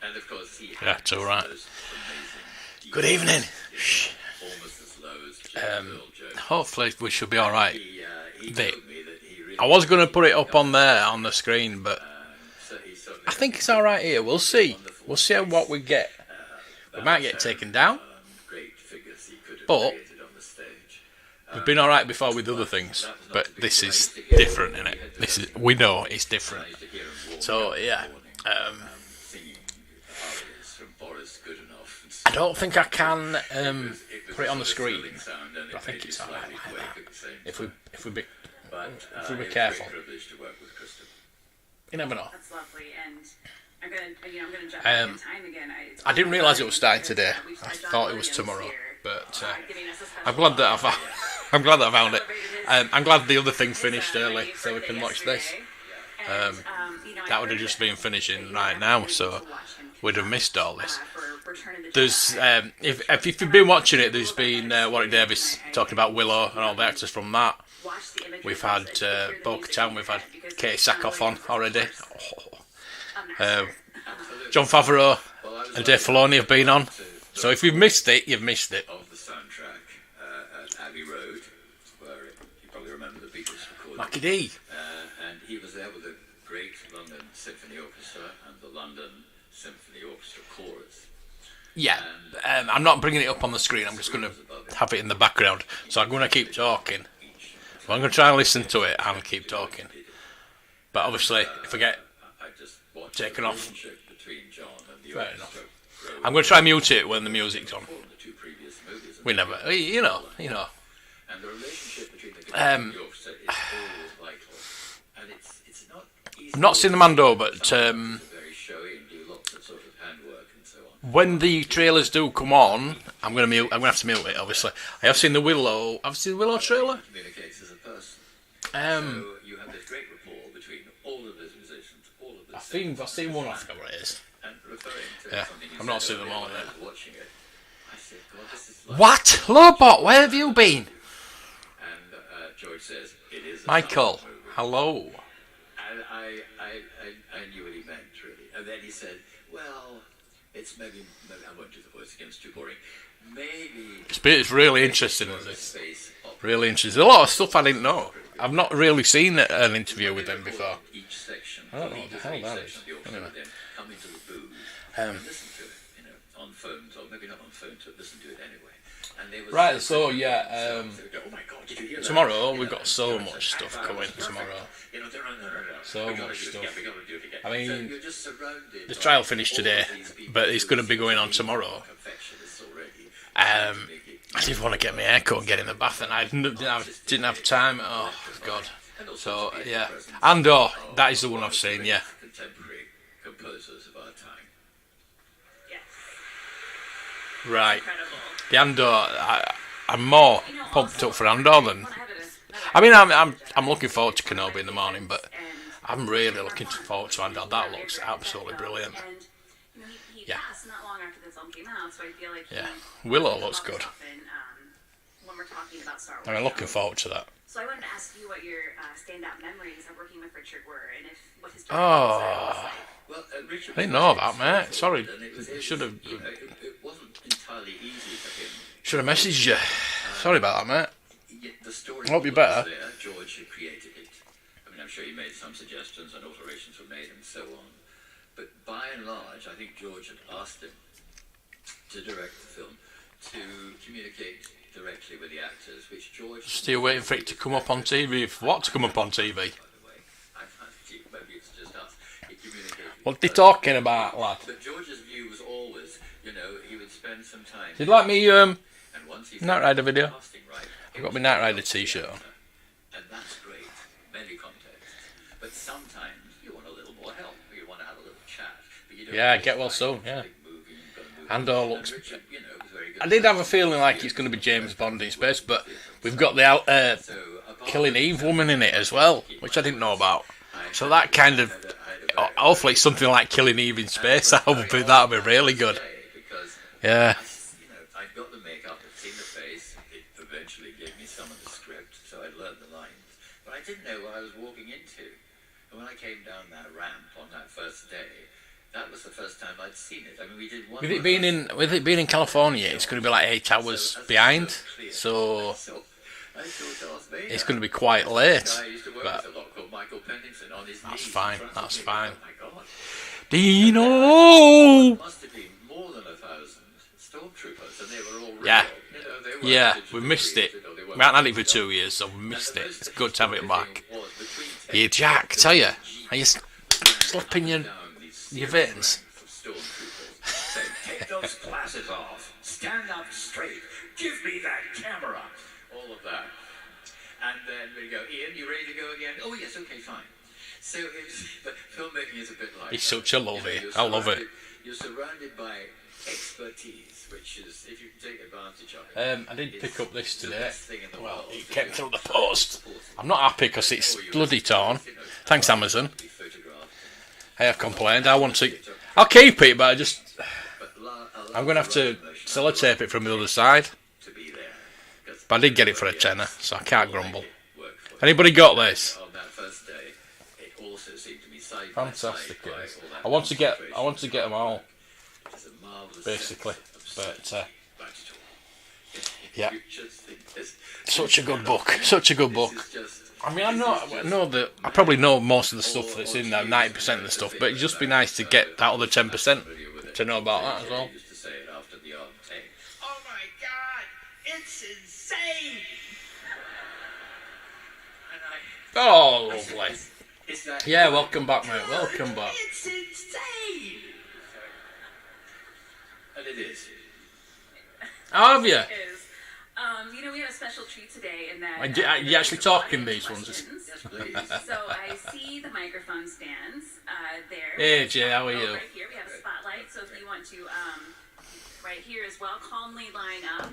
And of course, he Yeah, it's all right. Good Good evening. almost as low as Joe. Hopefully we should be all right. He Vic. told me that he really I was going to put it up on there on the screen, but so he suddenly I think it's all right here. We'll see. We'll see what we get. We might get taken down. great figures he could have But- created on the stage. We've been all right before with other things, but this is different, isn't it? We know it's different. I used to hear him walking So up yeah, in the morning, singing arias from Boris Godunov. And I don't think I can put it on the a screen. thrilling sound, and I it think made you it's all right slightly like quake that. at the same If time. we be But if we be it's careful. a great privilege to work with Kristen. You never know. That's lovely, and I'm gonna jump Um, back in time again. I didn't realise it was starting today. I thought it was tomorrow, but I'm glad that I'm glad that I found it. I'm glad the other thing finished early, so we can watch this. That would have just been finishing right now, so we'd have missed all this. There's if you've been watching it, there's been Warwick Davis talking about Willow and all the actors from that. We've had Bo-Katan, we've had Katie Sackhoff on already. John Favreau and Dave Filoni have been on. So if you've missed it, you've missed it. Of the soundtrack at Abbey Road, where you probably remember the Beatles recorded. Mackie D. And he was there with the great London Symphony Orchestra and the London Symphony Orchestra Chorus. Yeah, I'm not bringing it up on the screen. I'm just going to have it in the background. So I'm going to keep talking. So I'm going to try and listen to it and keep talking. But obviously, if I get I just watched taken the off, relationship between John and the fair orchestra enough. grow I'm going to try and mute it when the music's on. from the two previous movies. We never, you know. And the relationship between the guitar and the orchestra is always vital. And it's not easy. I've not seen the Mando, but It's very showy and do lots of sort of handwork and so on. when the trailers do come on, I'm going to have to mute it. Obviously, I have seen the Willow. I've seen the Willow trailer. Communicates as a person. Um, So you have this great rapport between all of those musicians, all of the I've seen one. I forgot what it is. and referring to Yeah, something you I've not said seen them earlier all when I yet. was watching it. I said, God, this is like... What, Lobot? Where have you been, And George says, it is a Michael? Star Wars movie. Hello. And I knew what he meant, really. And then he said, well, it's maybe I won't do the voice again, it's too boring. Maybe... It's really interesting, is it? Space opera. Really interesting. A lot of stuff I didn't know. I've not really seen an interview with them before. Each section, I don't know leaders what the of hell each that section is. of the orchestra Anyway. would then come into the booth and listen to it, on phones, or maybe not on phones, but listen to it anyway. And they would Right, say- so yeah, they would go, oh my God, did you hear that? tomorrow You we've know, got so and much stuff that coming was perfect. tomorrow. So we gotta much do it stuff. again, we gotta do it again. I mean, so you're just surrounded the by trial finished all today, of these people but it's who going to be going on are tomorrow. perfectionists already. I did want to get my hair cut and get in the bath, and I didn't have time. Oh God! So yeah, Andor, that is the one I've seen. Yeah, Contemporary composers of our time. Yes. right. Incredible. The Andor, I'm more pumped up for Andor than. I have I mean, I'm looking forward to Kenobi in the morning, but I'm really looking forward to Andor. That looks absolutely brilliant. And he Yeah. passed not long after the film came out, so I feel like Yeah, he Willow comes looks up good. often, when we're talking about Star Wars. I'm looking forward to that. So I wanted to ask you what your standout memories of working with Richard were, and what his Oh. was like. Well, Richard I didn't know that, mate. Sorry, it should have it wasn't entirely easy for him. should have messaged you. Sorry about that, mate. Yet the story I hope you're was better. there. George had created it. I mean, I'm sure he made some suggestions and alterations were made and so on. But by and large, I think George had asked him to direct the film, to communicate directly with the actors, which George... Still waiting for it to come up on TV. For what to come up on TV? By the way, I can't think, maybe it's just us. He communicated... What they talking about, lad? But George's view was always, he would spend some time... Did you like me And once he Knight Rider video? casting right, I've got my Knight Rider t-shirt on. and that's great, many contexts. But sometimes you want a little more help, or you want to have a little chat. But you don't Yeah, want to get well find soon, it's a yeah. big movie, you've got to move Andor on. looks- And Richard, was very good. I did have a feeling like it's going to be James Bond in space, but we've got the So, apart Killing from Eve woman in it as well, which I didn't know about. So that kind of, hopefully it's something like Killing Eve in space. That'll be really good. Because Yeah. I got the makeup, I'd seen the face, it eventually gave me some of the script, so I'd learned the lines. But I didn't know what I was walking into. And when I came down that ramp on that first day, that was the first time I'd seen it. I mean, we did one. With it being in California, it's going to be like 8 hours behind. So it's going to be quite late. But that's fine. That's fine. Dino. Must have been more than 1,000 stormtroopers, and they were all real. Yeah. You know, they weren't Yeah, digital we missed it. created, or they We weren't haven't had it for digital. 2 years, so we And missed the it. most It's good to have it back. thing was between Yeah, Jack, tell you, are you slipping your veins? Say, take those glasses off. Stand up straight. Give me that camera. All of that. And then we go, Ian, you ready to go again? Oh, yes, okay, fine. So but filmmaking is a bit like It's that. such a love You know, it. you're I love it. You're surrounded by expertise, which is, if you can take advantage of it. I did pick up this it's the today. best thing in the Well, world it to came do. through the post. I'm not happy because it's bloody torn. Thanks, Amazon. Be photographed. I have complained. I'll keep it, but I'm going to have to sellotape it from the other side. To be there. 'Cause But I did get it for a tenner, so I can't grumble. work for you. Anybody got this? On that first day, it also seemed to be side Fantastic. by It side is. by all that I want to get concentration. them all, It's a marvelous basically. sense of But back to yeah, you just think this, such a good book. Such a good book. this is just, I mean, I know that I probably know most of the stuff that's in there, 90% of the stuff, but it'd just be nice to get that other 10% to know about that as well. I used to say it after the odd take. Oh my God, it's insane! And Oh, I said, lovely. is that Yeah, welcome back, mate. Welcome back. It's insane! And it is. How have you? Is, you know, we have a special treat today in that. You actually talking these ones? Questions. Yes, please. So I see the microphone stands there. Hey, Jay, how are you? Right here we have a spotlight, so if you want to, right here as well, calmly line up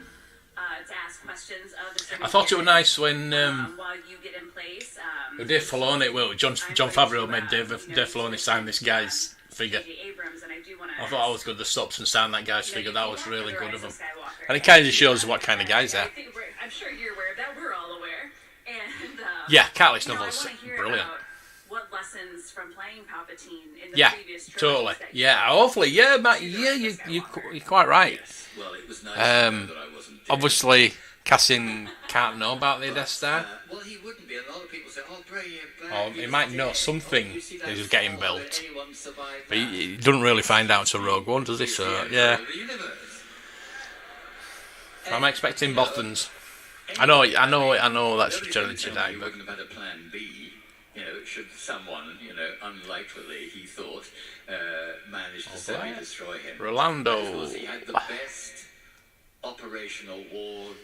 to ask questions of the I thought it was nice when while you get in place. Dave Filoni, well, John Favreau made Dave Filoni sign this guy's figure. J.J. Abrams, and I do want to. I thought I was good. The stops and signed that guy's figure. That was really good of him. Skywalker. And it kind of shows what kind of guys they I are. think I'm sure you're aware of that. We're all aware. And Yeah, Carly's you know, I novel's want to hear brilliant. about what lessons from playing Palpatine in the Yeah, previous trilogies totally. that you Yeah, hopefully. Yeah, Matt. Yeah, you're quite right. Well, it was nice to know Um, that I wasn't dead. Obviously, Cassian can't know about the Death Star. Well, he wouldn't be. A lot of people say, "Oh, bring him back." Or he might know something You see that is getting fall, built. anyone survive But that? he doesn't really find out till Rogue One, does he? So, yeah. The universe. I'm expecting Bothans. I know that's Return of the Jedi, You but wouldn't have had a plan B. You know, should someone, unlikely, he thought, manage to semi-destroy him. Rolando. Of course, he had the best operational ward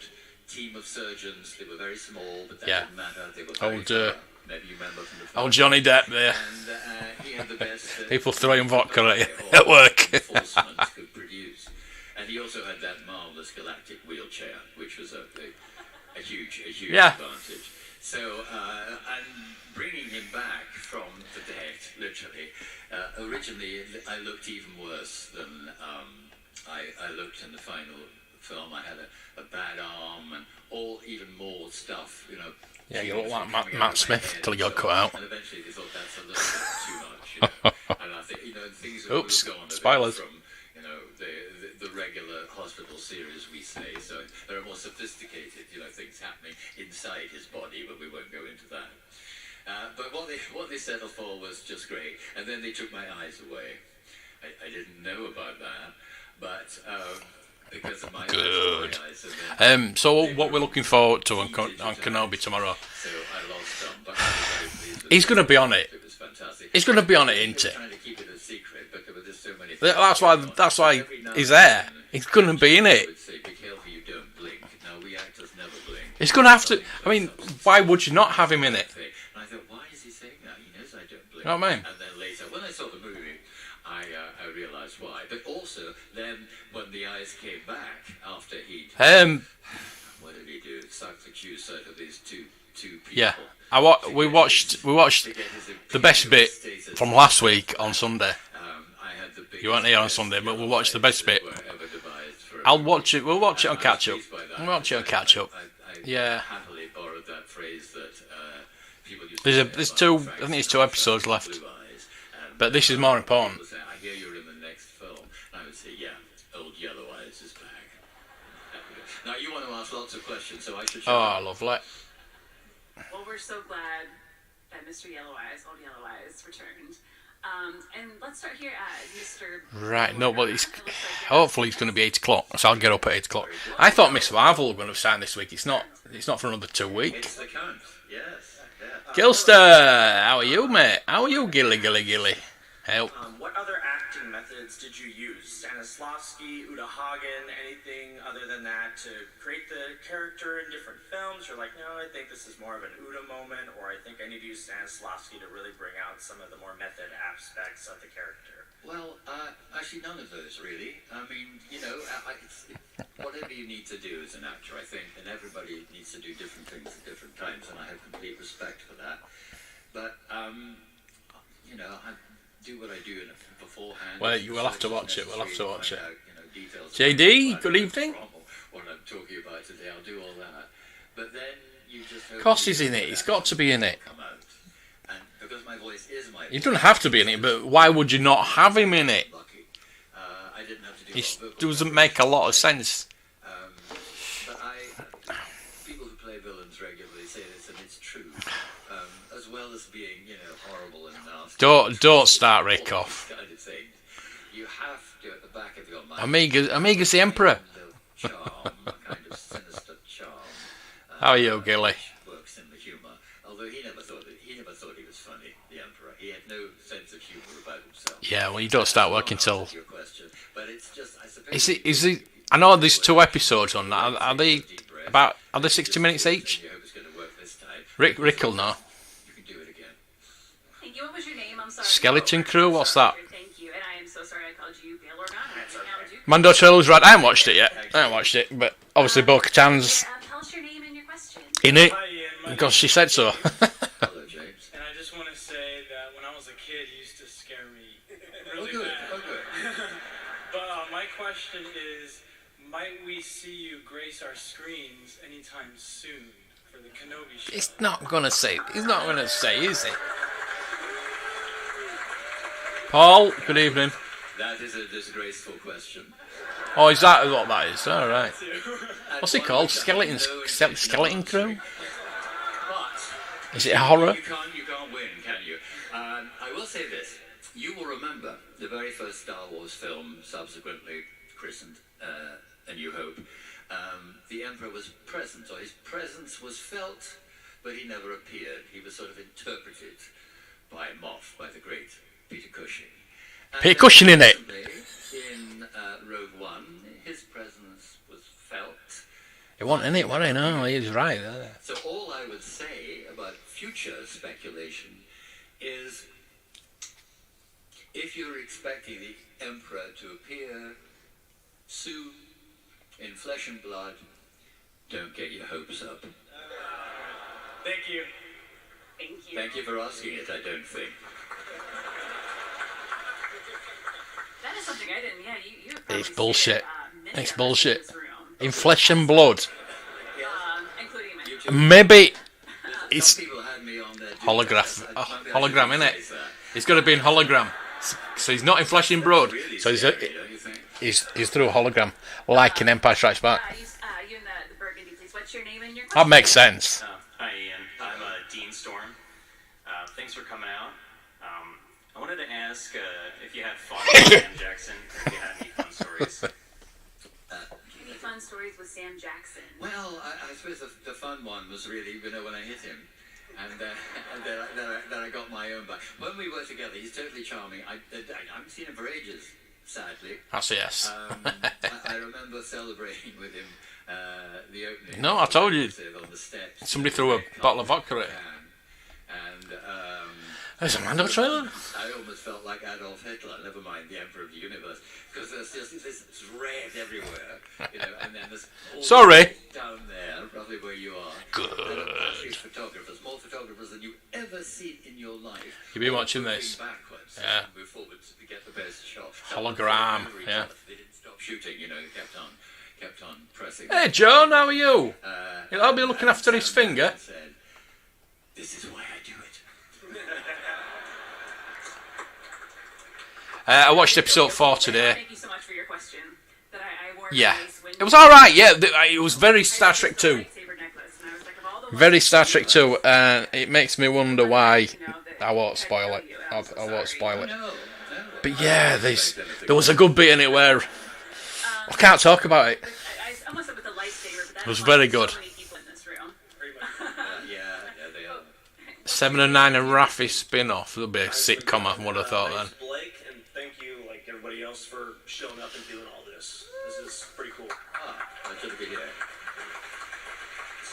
team of surgeons. They were very small, but that Yeah. didn't matter. They were very Old, thorough. Maybe you remember from the film. Old Johnny Depp there. And he had the best. People throwing vodka at you at work. Enforcement could produce, and he also had that marvelous galactic wheelchair, which was a huge Yeah. advantage. So, and bringing him back from the dead, literally. Originally, I looked even worse than I looked in the final film. I had a bad arm and even more stuff, Yeah, you look like coming Matt out of Smith my head till he got and so cut on. out. And eventually they thought that's a little bit too much, And I think, things have Oops, moved on a bit spoilers. from, the regular hospital series we say. So there are more sophisticated, things happening inside his body, but we won't go into that. But what they settled for was just great. And then they took my eyes away. I didn't know about that, but because of my Good. eyes. And then So what we're looking forward to on Kenobi tomorrow? so I lost them, but I was very pleased with He's going to be on it. it was fantastic. He's going to be on it, isn't They were he? trying to keep it a secret, but there were just so many. That's why he's there. He's going to be in I it. would say, be careful you don't blink. Now we actors never blink. He's going to have to. I mean, why would you not have him in it? And I thought, why is he saying that? He knows I don't blink. You know what I mean? And then later, when I saw the movie, I realised why. But also, then when the eyes came back after he'd, what did he do? Sucked the juice out of these two people. Yeah. We watched To get his the best bit status. from last week on Sunday. I had the biggest You weren't here on best Sunday, but we'll watch the best bit. were ever devised for a I'll movie. watch it. We'll watch it on I was catch up. pleased by that. We'll watch it on catch up. I Yeah. happily borrowed that phrase that people used to There's say there's about two. Frank I think there's Sinatra, 2 episodes left. blue eyes, and But this is more important. people say, I hear you're film? And I would say, yeah, old Yellow Eyes is back. Now you want to ask lots of questions, so I should. Oh, lovely. Well, we're so glad that Mr. Yellow Eyes, Old Yellow Eyes, returned. And let's start here at Mr. Right, no, but hopefully it's going to be 8 o'clock, so I'll get up at 8 o'clock. I thought Miss Marvel were going to sign this week. It's not for another 2 weeks. It's the count, yes. Yeah. Gilster, how are you, mate? How are you, Gilly? Help. What other acting methods did you use? Stanislavski, Uta Hagen, anything other than that to create the character in different films? You're like, no, I think this is more of an Uta moment, or I think I need to use Stanislavski to really bring out some of the more method aspects of the character. Well, actually none of those really. I mean, it's whatever you need to do as an actor, I think, and everybody needs to do different things at different times, and I have complete respect for that. But, I do what I do beforehand. Well, you will have to watch it. We'll have to watch it. Details JD, good evening. What I'm talking about today, I'll do all that. But then you just hope Cost is in it. He's got to be in it. Come out. And because my voice is my He doesn't have to be in it, but why would you not have him in it? lucky. I didn't have to do It a lot of vocal doesn't make a lot of sense. But people who play villains regularly say this, and it's true. As well as being, horrible and nasty. Don't start Rick off. Kind of thing. You have to, at the back of your mind, Amiga's the Emperor. the charm, a kind of sinister charm. How are you, Gilly? Works in the humour. Although he never thought he was funny. The Emperor. He had no sense of humour about himself. Yeah, well, you don't start working till. Your question, but it's just, I suppose. Is it? I know there's 2 episodes on that. Are they 60 minutes each? You hope it's going to work this time. Rick will know. You can do it again. Thank you. What was your name? I'm sorry. Skeleton Crew. What's that? Thank you. And I am so sorry I called you Bail Organa. Mando Trailer's right. I haven't watched it yet. But obviously Bo-Katan's Tell us your name and your question. in it Hi, Ian. My because she said so. Hello, James. And I just want to say that when I was a kid, he used to scare me Oh, really good. bad. Oh, good. But my question is, might we see you grace our screens anytime soon for the Kenobi show? He's not gonna say. He's not gonna say, is he? Paul, good evening. That is a disgraceful question. Oh, is that what that is? All right. And What's it one called? which I Skeleton know is Skeleton not Crew? true. But Is it a horror? you can't win, can you? I will say this. You will remember the very first Star Wars film, subsequently christened A New Hope. The Emperor was present, or his presence was felt, but he never appeared. He was sort of interpreted by Moff, by the great Peter Cushing. And Peter Cushing in it. In Rogue One, his presence was felt. He wasn't in it, was he? No, he's right. So all I would say about future speculation is, if you're expecting the Emperor to appear soon in flesh and blood, don't get your hopes up. Thank you. Thank you. Thank you for asking it, I don't think. That is something I didn't. Yeah, you have probably It's seen bullshit. it, many It's of us bullshit. in this room, In flesh and blood. including my. You two- Maybe it's Some people had me on their Holograph. Maybe I Hologram, shouldn't innit? say that. It's got to be in hologram. So he's not in flesh and blood. Really So he's scary, don't you think? he's through a hologram, like in Empire Strikes Back. You and the Burgundy, please. What's your name and your That question? makes sense. Hi, Ian. I'm Dean Storm. Thanks for coming out. I wanted to ask if you had fun with Sam Jackson, or if you had any fun stories. Any fun stories with Sam Jackson? Well, I suppose the fun one was really, when I hit him. And then I got my own back. When we were together, he's totally charming. I haven't seen him for ages, sadly. That's a yes. I remember celebrating with him the opening. No, I told you. On the steps. Somebody threw a bottle of vodka at him. And There's a Mando trailer. I almost felt like Adolf Hitler, never mind the Emperor of the Universe, because there's just this red everywhere, and then there's all Sorry. down there, roughly where you are. Good. And actually photographers, more photographers than you've ever seen in your life. You've been all watching moving this? backwards Yeah. and move forwards to get the best shot. Hologram, Over each yeah. other. They didn't stop shooting, kept on pressing. Hey, John, how are you? Uh, I'll be looking after his Sam finger. said, "This is why I do it." I watched episode 4 today. Thank you so much for your question. That I wore Yeah. nice when It was alright, yeah. It was very Star Trek 2. lightsaber necklace, and I was like, of all the Very ones Star that Trek you 2, look, and it makes me wonder why. you know, that I won't I spoil tell it. you, I I'm so won't sorry. spoil it. No. But yeah, there was a good bit in it where I can't talk about it. I almost said with the lightsaber, but that It was is very why good. So many people in this room. Yeah, they are. 7 and 9 and Raffi spin-off. It'll be a sitcom, I would have thought then. Thanks, Blake, and thank you, like everybody else, for showing up and doing all this. This is pretty cool. Pleasure to be here.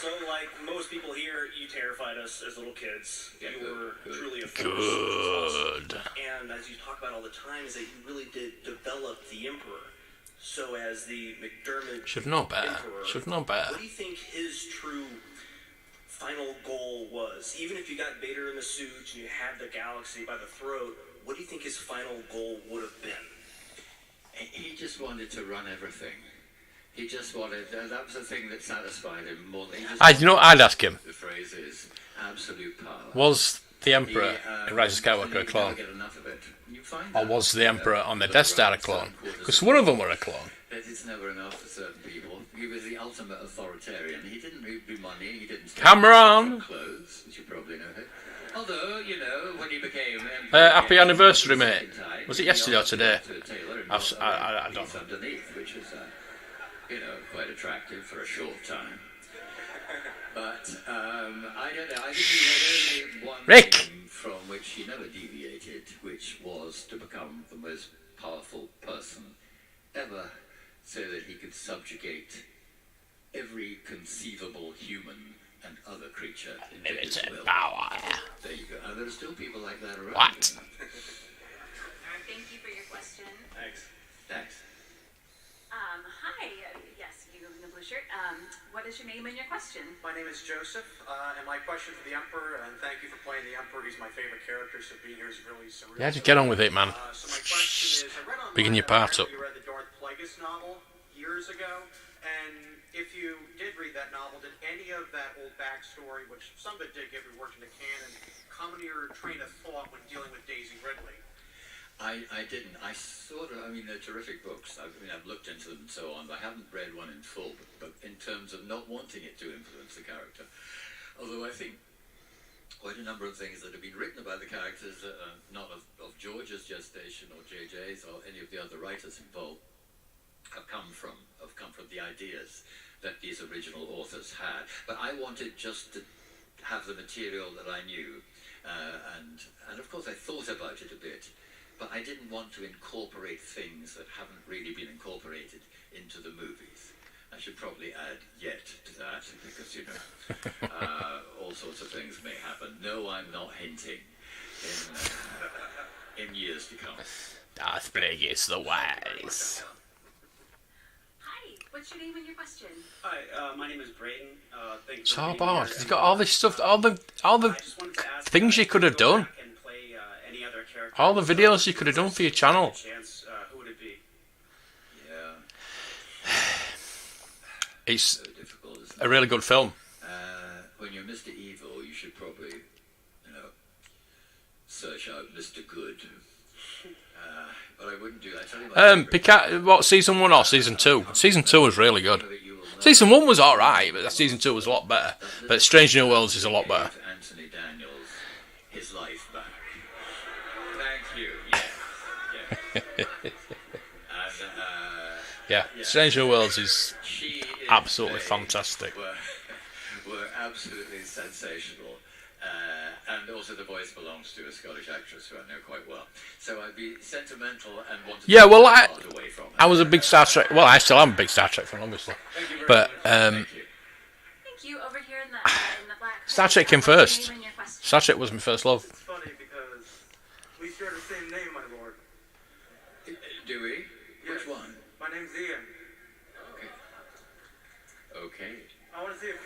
So, like most people here, you terrified us as little kids. Yeah, You were good. truly a force. which was awesome. Good. And as you talk about all the time, is that you really did develop the Emperor. So, as the McDermott Should know better. Emperor, Should know better. what do you think his true final goal was? Even if you got Vader in the suit and you had the galaxy by the throat, what do you think his final goal would have been? He just wanted to run everything. He just wanted, that was the thing that satisfied him more than he just You know what I'd ask him? the phrase is absolute power. Was the Emperor He, in Rise of Skywalker a you never clone? get enough of it. You find Or that, was the Emperor on the for Death Star a right clone? certain quarters Because of one of the them were a clone. that it's never enough for certain people. He was the ultimate authoritarian. He didn't do money. He didn't spend Cameron! clothes, as you probably know. Although, you know, when he became Happy emperor anniversary, the mate. second time, Was it he yesterday or also today? went to a tailor and I've- got I a don't piece know. underneath, which was, quite attractive for a short time. But I don't know. I think he had only one Rick! thing from which he never deviated, which was to become the most powerful person ever, so that he could subjugate every conceivable human and other creature to his Limited will. power. There you go. And there are still people like that around. What? You know? Thank you for your question. Thanks. Thanks. Hi. Yes, you in the blue shirt. What is your name and your question? My name is Joseph, and my question for the Emperor, and thank you for playing the Emperor. He's my favorite character, so being here is really surreal. Yeah, just get on with it, man. So my question is, I read online Begin your that part up. apparently you read the Darth Plagueis novel years ago, and if you did read that novel, did any of that old backstory, which some of it did get reworked into canon, come into your train of thought when dealing with Daisy Ridley? I didn't. They're terrific books. I've looked into them and so on, but I haven't read one in full. But in terms of not wanting it to influence the character, although I think quite a number of things that have been written about the characters, not of George's gestation or JJ's or any of the other writers involved, have come from the ideas that these original authors had. But I wanted just to have the material that I knew, and of course I thought about it a bit. But I didn't want to incorporate things that haven't really been incorporated into the movies. I should probably add yet to that, because, all sorts of things may happen. No, I'm not hinting in years to come. Darth Plagueis the Wise. Hi. What's your name and your question? Hi, my name is Braden. Thank you So for being bored. here. He's got all this stuff, all the I just wanted to ask, things you could have go done. back and play, any other character all the videos you could have done for your channel. chance, who would it be? Yeah, It's so difficult, isn't a it? really good film. When you're Mr. Evil, you should probably, search out Mr. Good. But I wouldn't do that. I tell you my favorite- Picard, what, season 1 or season 2? Season 2 was really good. You will know. Season 1 was alright, but season 2 was a lot better. But Strange New Worlds is a lot better. Gave Anthony Daniels his life back. Thank you. Yes. And, Yeah, Strange New Worlds is she is absolutely they fantastic. were absolutely sensational. And also the voice belongs to a Scottish actress who I know quite well. So I'd be sentimental and want to Yeah, well, take part away from her. I was a big Star Trek. Well, I still am a big Star Trek fan, obviously. Thank you very But much. Thank you. Thank you. Over here in the black. Star Trek came What's your first. name and your question? Star Trek was my first love. It's funny because we share the same name, my lord. Do we? Which Yes. one? My name's Ian. Okay. I want to say a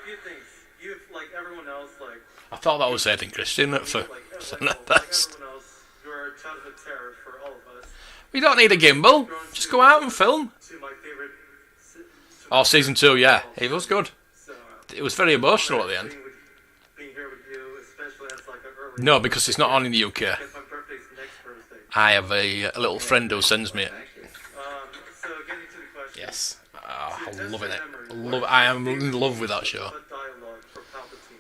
few things. You, like everyone else, like I thought that was Ed and Christian at first. like Saying that everyone first. else, you're a childhood terror for all of us. We don't need a gimbal. Just go out and film. To my favorite. Oh, season 2, yeah. It was good. So, It was very emotional at the end. being here with you, especially as like an early. No, because it's not on in the UK. Because my birthday's next Thursday. I have a little friend who sends me it. So getting to the question. Yes. I'm loving it. I am in love with that show. Dialogue for Palpatine.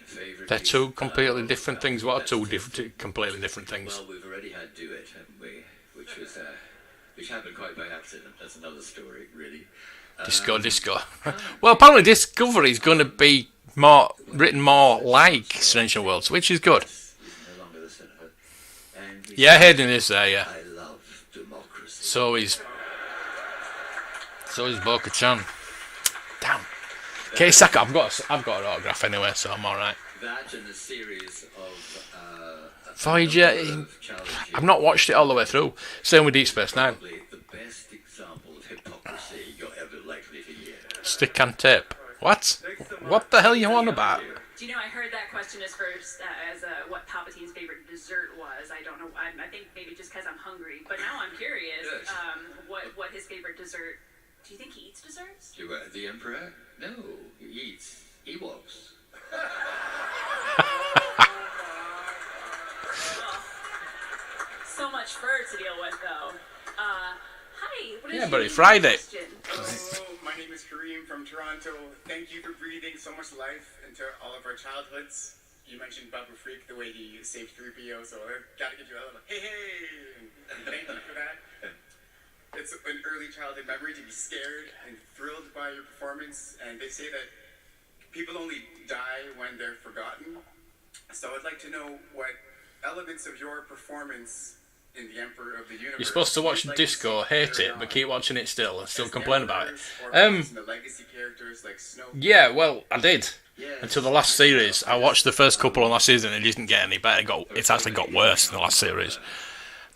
Favourite They're piece two of completely dialogue. different things. What are two completely different things? Well, we've already had Do It, haven't we? Which happened quite by accident. That's another story, really. Disco. Well, apparently Discovery is going to be written more like Strange New Worlds, which is good. He's no longer the senator. And Yeah, Hayden is there, yeah. I love democracy. So is Bo-Katan. Damn. Okay, Saka, I've got an autograph anyway, so I'm alright. That and a series of Voyager, challenges. I've not watched it all the way through. Same with Deep Space Nine. Probably the best example of hypocrisy you're ever likely to hear. Stick and tape. What? What the hell are you on about? Do you know, I heard that question as first as what Palpatine's favorite dessert was. I don't know. I think maybe just because I'm hungry. But now I'm curious Yes. what his favorite dessert. Do you think he eats desserts? The Emperor? No, he eats Ewoks. So much fur to deal with, though. Hi. What is Yeah, your but it's Friday. question? Hello, my name is Kareem from Toronto. Thank you for breathing so much life into all of our childhoods. You mentioned Babu Freak, the way he saved 3PO, so I gotta give you a little hey! And thank you for that. It's an early childhood memory to be scared and thrilled by your performance, and they say that people only die when they're forgotten. So I'd like to know what elements of your performance in The Emperor of the Universe. You're supposed to watch you'd like Disco, to see hate carry it, but on keep watching it still and still as complain the about it. Emperors, or perhaps in the legacy characters like Snoke. Yeah, well, I did. Yes. Until the last series. I watched the first couple on last season and it didn't get any better. It's actually got worse in the last series.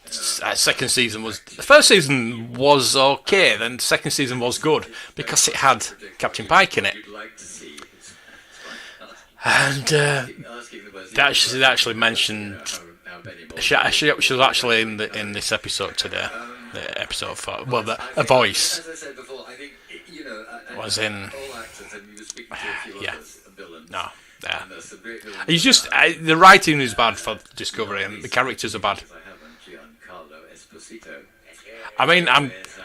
Second season was... The first season was okay, then the second season was good because it had Captain Pike in it. You'd like to see. And they actually mentioned... She was actually in this episode today. The episode 4. Well, a voice As I said before, I think, was in... all actors, and you were speaking to a few Yeah. others, villains. No, yeah. And there's some great villains. He's just... the writing is bad for Discovery and the characters are bad. I haven't, Giancarlo Esposito. I mean, I'm Is,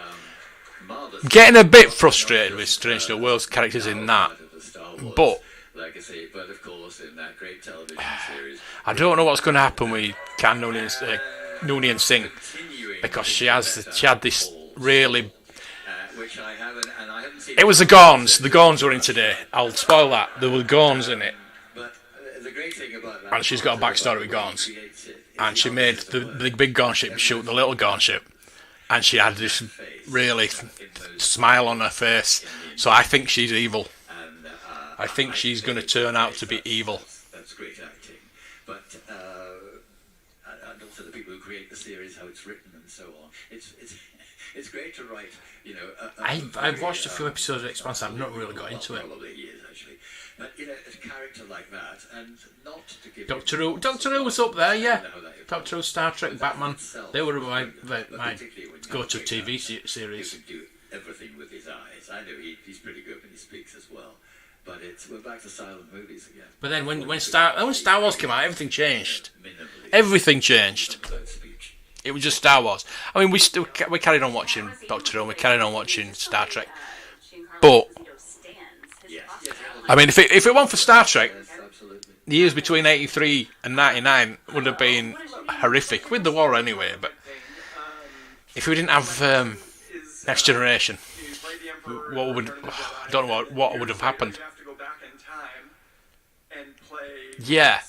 marvelous. getting a bit frustrated with Strange New Worlds characters in that. Part of the Star Wars But legacy, but of course in that great television series, I don't know what's going to happen with Can Noonien and Singh continuing because she had this really... which I haven't, and I haven't seen. It was the Gorns. The Gorns were in today. I'll spoil that. There were Gorns in it. But the great thing about that, And she's got a backstory with Gorns. And she made the big Gorn ship shoot the little Gorn ship. And she had this really smile on her face. So I think she's evil. And, I think she's going to turn out to be evil. That's great acting, but and also the people who create the series, how it's written and so on. It's great to write. I've watched a few episodes of Expanse. I've not really got into it. Probably years actually, but a character like that, and not to give Doctor Who was up there, yeah. Doctor Who, Star Trek, Batman. They were my go-to TV series. He could do everything with his eyes. I know he's pretty good when he speaks as well. But we're back to silent movies again. But then when Star Wars came out, everything changed. Minimally. Everything changed. Without speech. It was just Star Wars. I mean, we carried on watching Doctor Who, we carried on watching Star Trek. But I mean, if it weren't for Star Trek, Yes, absolutely. the years between 83 and 99 would have been horrific with the war anyway. But if we didn't have Next Generation, what would I don't know what would have happened. Yeah,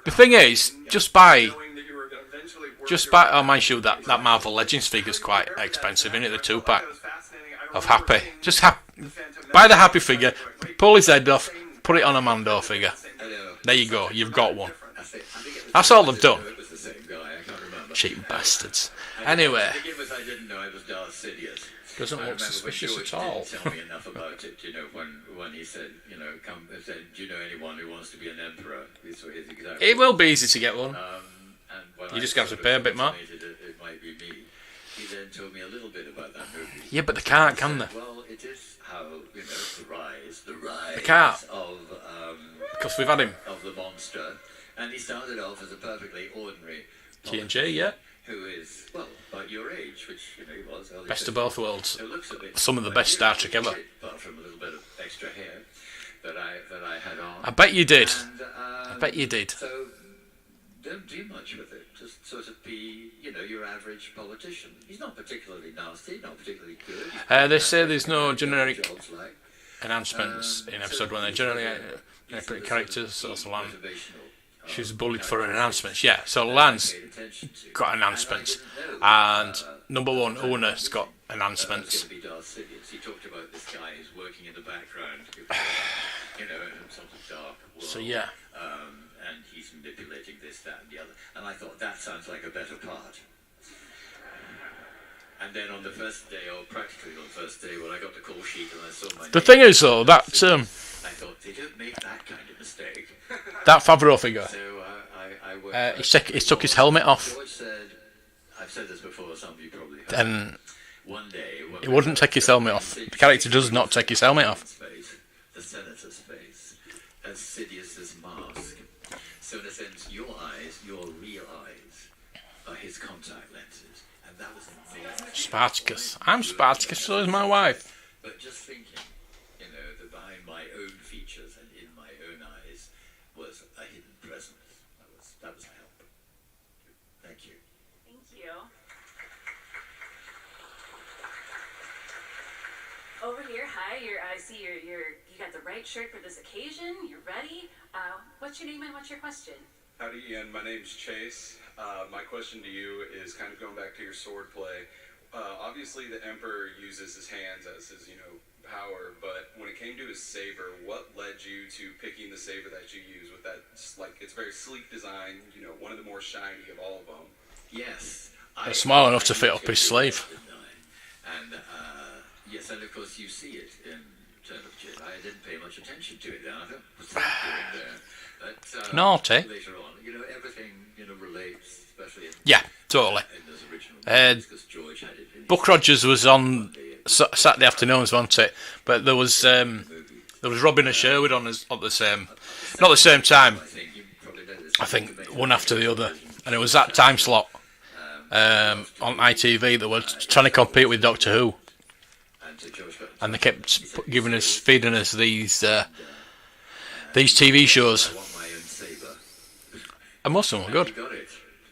the thing is, just buy. Oh, mind you, that Marvel Legends figure's quite expensive, isn't it? The 2-pack of Happy. Just buy the Happy figure, pull his head off, put it on a Mando figure. There you go, you've got one. That's all they've done. It was the same guy. I can't remember. Cheap bastards. Anyway, Forgive us, I didn't know I was Darth Sidious. doesn't I look remember when suspicious George at all. didn't tell me enough about it. When he said, said, do you know anyone who wants to be an emperor? These were his exact It will be easy to get one. And when You I just have to sort of pay a bit more. intimated it might be me. He then told me a little bit about that movie. Yeah, but they can't, can they? Well, it is how the rise They can't. of Because we've had him. the monster, and he started off as a perfectly ordinary T&J, yeah. Who is, well, about your age, which, you know, he was. Early Best of 50s. both worlds. Who looks a bit Some of the like best you, Star Trek ever. apart from a little bit of extra hair that I had on. I bet you did. And, I bet you did. So don't do much with it. Just sort of be, you know, your average politician. He's not particularly nasty, not particularly good. They say there's no generic Jobs like. enhancements in episode 1. They generally put characters, so it's Lan. Motivational, She was bullied for her enhancements. Yeah, so Lan's got enhancements. And number 1, Una's got enhancements. He talked about this guy who's working in the background, you know, in some sort of dark world. So yeah. And he's manipulating this, that, and the other. And I thought that sounds like a better part. And then on the first day, or practically on the first day, when I got the call sheet and I saw my The name, thing is, though, that I thought they don't make that kind of mistake. that Favreau figure, So I worked. he took his helmet off, George said, I've said this before, some of you probably heard. and One day, he wouldn't take his helmet off. The character does not take his helmet off. Face, the senator's face, as Sidious's mask. So in a sense, your eyes, your real eyes, are his contact lenses, and that was amazing. Spartacus. I'm Spartacus, so is my wife. But just thinking, you know, that behind my own features and in my own eyes was a hidden presence. That was a help. Thank you. Thank you. Over here, hi. I see you got the right shirt for this occasion. You're ready. What's your name and what's your question? Howdy, Ian. My name's Chase. My question to you is kind of going back to your sword play. Obviously, the Emperor uses his hands as his, power, but when it came to his saber, what led you to picking the saber that you use with that, it's very sleek design, one of the more shiny of all of them? Yes. They're small enough to fit up his sleeve. And, yes, and of course you see it in Return of Jedi. I didn't pay much attention to it then. I thought, what's that doing there? But, Naughty. Later on, everything, relates, especially in, Yeah, totally. in those original movies, because George had it in Buck Rogers was on Saturday afternoons, wasn't it? But there was Robin and Sherwood on at the same, not the same time. I think one after the other, and it was that time slot on ITV that were trying to compete with Doctor Who, and they kept feeding us these TV shows, I want my own saber. and most of them were He good. got it,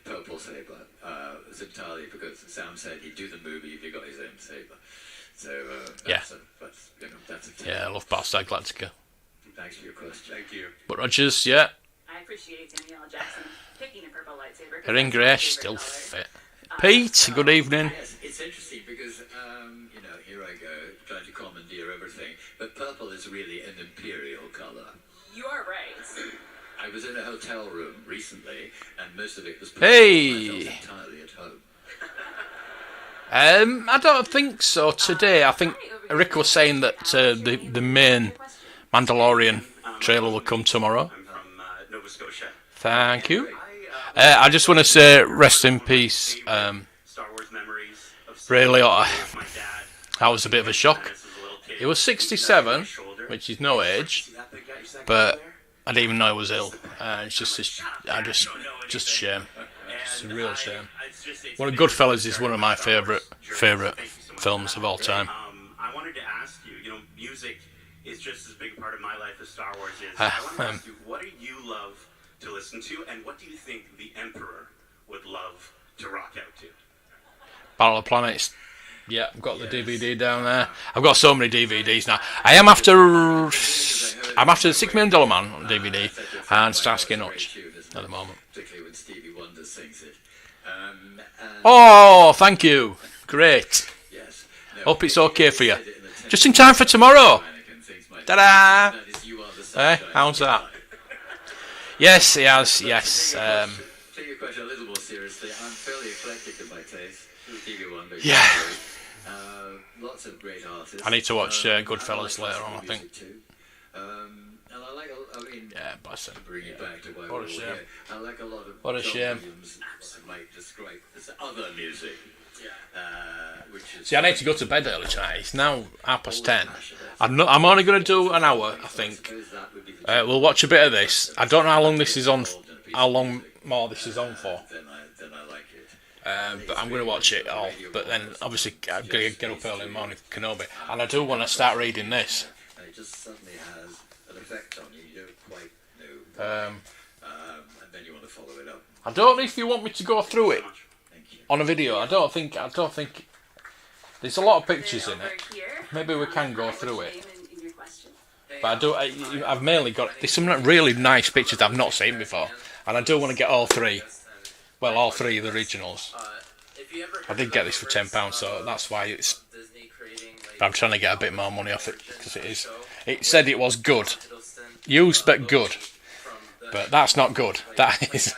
purple saber. It was entirely because Sam said he'd do the movie if he got his own saber. So that's a Yeah, I love Battlestar Galactica. Thanks for your question. Thank you. But Rogers, yeah, I appreciate Samuel L. Jackson picking a purple lightsaber. 'cause her in that's grey, my still favorite color. fit. Pete, good evening. Yes, it's interesting because here I go trying to commandeer everything, but purple is really an imperial color. You are right. I was in a hotel room recently, and most of it was purple. Hey. I felt entirely at home. I don't think so today. I think Rick was saying that the main Mandalorian trailer will come tomorrow. I'm from Nova Scotia. Thank you. I just want to say rest in peace, Star Wars memories of Ray Liotta. with my dad. That was a bit of a shock. As a little kid. He was 67, which is no age, See that big guy? See that guy but there? I didn't even know he was ill. It's just a shame. It's a real shame. One of Goodfellas is one of my favourite films of all time. I wanted to ask you, music is just as big a part of my life as Star Wars is. I want to ask you, what do you love to listen to, and what do you think the Emperor would love to rock out to? Battle of the Planets. Yeah, I've got the DVD down there. I've got so many DVDs now. I'm after the $6 Million Man on DVD and Starsky and Hutch at the moment. Particularly when Stevie Wonder sings it. And, Oh, thank you. Great. yes. Hope it's okay for you. Just in time for tomorrow. Ta-da! How's that? Yes, he has. Yes. Take your question a little more seriously. I'm fairly eclectic in my taste. Stevie Wonder. Yeah. Lots of great artists. I need to watch I like Goodfellas later on, I music think. Too. And I like, Yeah, bless him. to bring it back to why What a we're all shame. here. I like a lot of What a John shame. Williams, what I might describe as other music. Which is See, I need to go to bed early tonight. It's now 10:30. I'm only going to do an hour, I think. We'll watch a bit of this. I don't know how long this is on. How long more this is on for. Then I But I'm going to watch it all. But then, obviously, I'm going to get up early in the morning for Kenobi. And I do want to start reading this. And it just suddenly has an effect on you. You don't quite know. And then you want to follow it up. I don't know if you want me to go through it Thank you. on a video. I don't think. There's a lot of pictures in it. Maybe we can go through it. But I've mainly got. There's some really nice pictures I've not seen before, and I do want to get all three. Well, all three of the originals. I did get this for £10, so that's why it's. But I'm trying to get a bit more money off it because it is. It said it was good, used but good, but that's not good. That is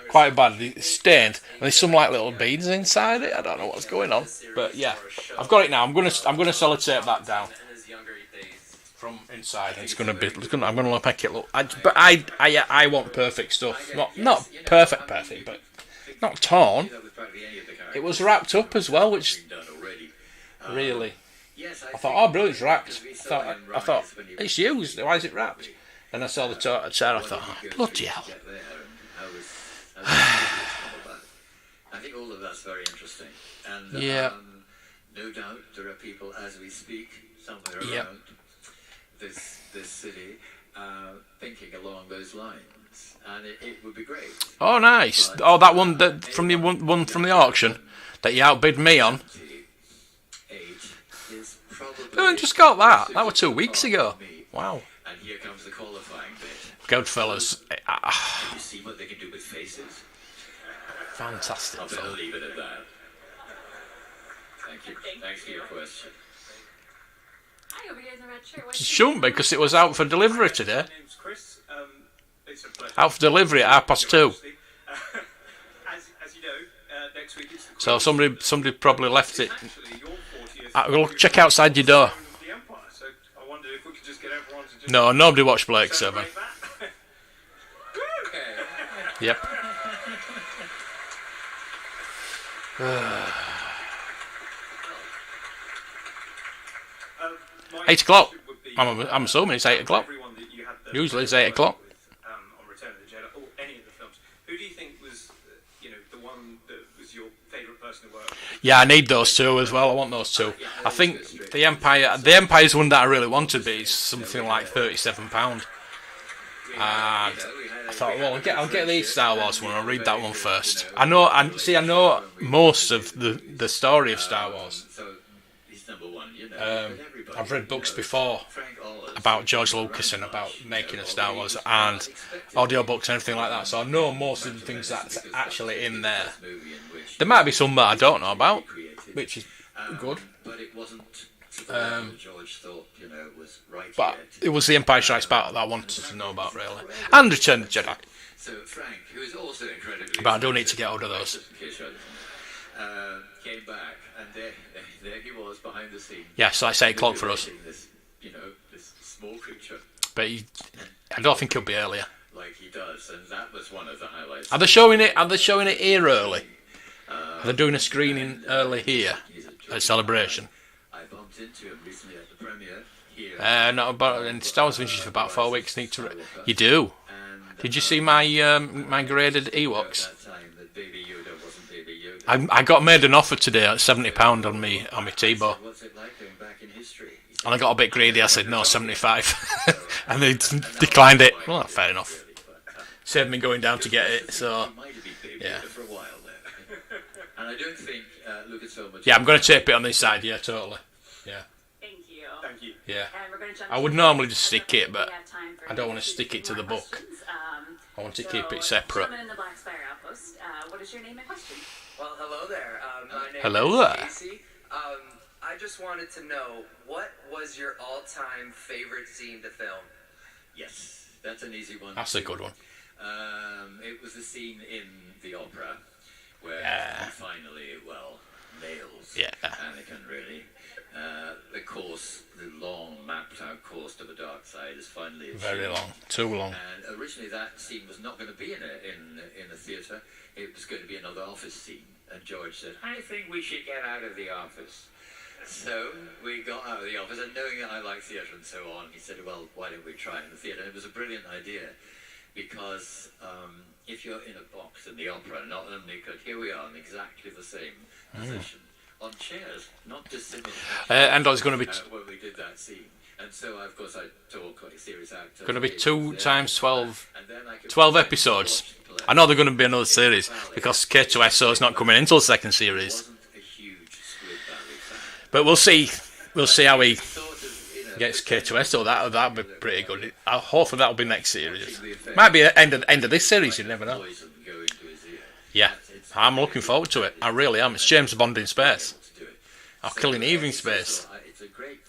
quite bad. It's stained, and there's some like little beads inside it. I don't know what's going on, but yeah, I've got it now. I'm gonna sellotape that down from inside. It's gonna be. I'm gonna make it look. I want perfect stuff. Not perfect, but not torn. It was wrapped up as well, which really. I thought, oh, brilliant, it's wrapped. I thought it's used. Why is it wrapped? And I saw the chair. I thought, oh, bloody hell. I think all of that's very interesting. And no doubt there are people as we speak somewhere around this city thinking along those lines, and it would be great. Oh, nice. Oh, that one from the one from the auction that you outbid me on. No, I just got that. That was 2 weeks ago. Wow. And here comes the qualifying bit. Goodfellas. Can you see what they can do with faces? Fantastic. I'll leave it at that. Thank you. Thanks for your question. Hi, over here in the red shirt. It shouldn't be because it was out for delivery today. My name's Chris. It's a pleasure. Out for delivery at 2:30. As you know, next week it's the So somebody probably left it. actually your 40th. I'll check outside your door. of the Empire. So I wondered if we could just get everyone to just No, nobody watched Blake 7. celebrate that. Yep. My 8 o'clock. question would be, I'm assuming it's 8 o'clock. everyone that you had the Usually it's 8 o'clock. with, on Return of the Jedi, or any of the films. Who do you think was, the one that was your favourite person to work with? Yeah, I need those two as well. I want those two. I think the Empire's one that I really wanted, but it's something like £37. And I thought, well, I'll get the Star Wars one. I'll read that one first. I know most of the story of Star Wars. So he's number one, you know. but everybody I've read books knows before Frank Ollers about George Lucas and about making of Star Wars and audiobooks and everything like that. So I know most of the things that's actually in there. movie in which There might be some that I don't know about, which is good. but it wasn't that George thought, was right But yet. it was the Empire Strikes Back that I wanted to know about, really. And Return of the Jedi. So Frank, who is also incredibly But I do need to get hold of those. came back, and there he was behind the scenes. Yeah, so it's 8 o'clock for us. This, this small creature, But I don't think he'll be earlier. like he does, and that was one of the highlights. Are they showing it here early? Are they doing a screening early here He's a joy. at Celebration? I bumped into him recently at the premiere here. Not about. And Star Wars finishes for about 4 weeks. You do. and Did you see my my graded Ewoks? that time that Baby Yoda wasn't Baby Yoda. I got made an offer today at £70 on me Tebow, What's it like going back in history? He said, and I got a bit greedy. I said no, 75, and they declined it. Well, fair enough. Saved me going down to get it. So he might have been Baby yeah. Yoda for a while there. And I don't think Lucasfilm would. yeah, I'm going to tape it on this side. Yeah, totally. Yeah, Thank you. Thank you. yeah. And we're going to jump I would into normally the just stick next it, but we have time for I don't want to two stick it to more the book. questions. I want to So, keep it separate. Gentleman in the Black Spire Outpost, what is your name and question? Well, hello there. My name Hello is there. Casey. I just wanted to know, what was your all-time favorite scene to film? Yes, that's an easy one. That's a good one. It was the scene in the opera where Yeah. he finally, nails Yeah. Anakin, really. The long mapped out course to the dark side is finally achieved. Very long, too long. And originally that scene was not going to be in a theatre. It was going to be another office scene. And George said, I think we should get out of the office. So we got out of the office, and knowing that I like theatre and so on, he said, well, why don't we try it in the theatre? And it was a brilliant idea. because if you're in a box in the opera, not only could, here we are in exactly the same position, on chairs, not dissimilar. And there's going to be when we did that scene. And so, of course, I talk like a serious actor. going to be 2 times 12, and then I could 12 episodes. I know they're going to be another series because K2SO is not coming until the second series. wasn't a huge Squid Valley fan. But we'll see. We'll see how he Sort of, you know, gets K2SO. That'll be pretty good. Hopefully that'll be next series. Might be end of this series. You never know. poison go into his ear. Yeah, I'm looking forward to it. I really am. It's James Bond in space. To do it. Or Killing Eve in space. It's a great,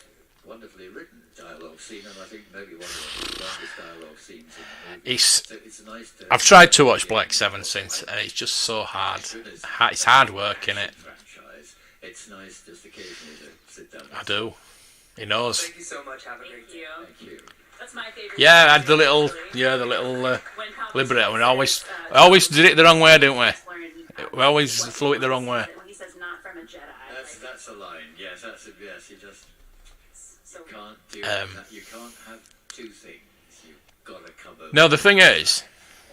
wonderfully written dialogue scene, and I think maybe one of the longest dialogue scenes in the movie. So it's nice to. I've tried to watch Black 7 since, and it's just so hard. It's hard work in it. Franchise. It's nice just occasionally to sit down. I do. He knows. Thank you so much. Have a great Thank day. you. Thank you. That's my favorite. Yeah, I scene, had the little, actually. When Palpatine Liberator. We says, always did it the wrong way, didn't we? learn, We always what flew he it the wrong way. wants, when he says not from a Jedi. That's a line. Yes, that's a yes. You just So can't do Um, that. You can't have two things. You've got to cover. No, the thing is,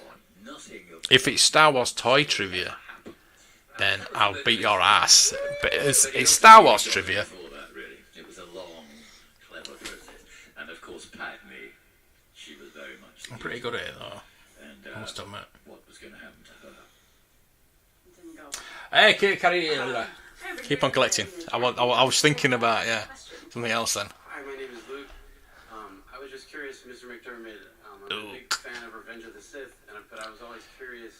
Or nothing of if it's Star Wars toy trivia, then I'll beat your ass. But it's Star Wars trivia. Before that, really, it was a long, clever process, and of course, Padme, she was very much. I'm pretty good at it though. And I must admit. what was going to happen to her? didn't go. Hey, carry it. Keep on collecting. I was thinking about something else then. Hi, my name is Luke. I was just curious, Mr. McDermott. I'm a big Luke. fan of Revenge of the Sith, but I was always curious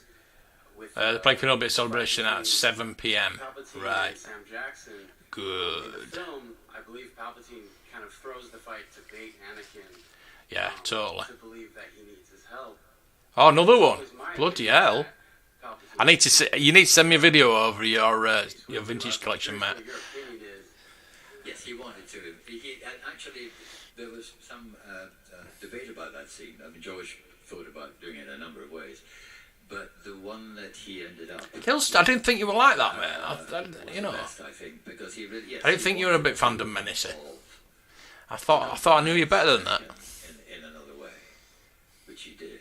with. They're playing Kenobi Celebration at 7 p.m. Palpatine Right. and Sam Jackson. In the Good. film, I believe Palpatine kind of throws the fight to bait Anakin. Yeah, totally. To believe that he needs his help. Oh, another one. It was my Bloody opinion hell. that Palpatine- I need to see. You need to send me a video over your vintage collection, mate. Your opinion is. Yes, he wanted to. And actually, there was some debate about that scene. I mean, George thought about doing it a number of ways, but the one that he ended up. Kills. I didn't think you were like that, mate. was You know, the best, I think, because he really. Yes, I didn't he think you were a wanted bit to fandom menacing. involve I thought I knew you better than that. in another way, which he did,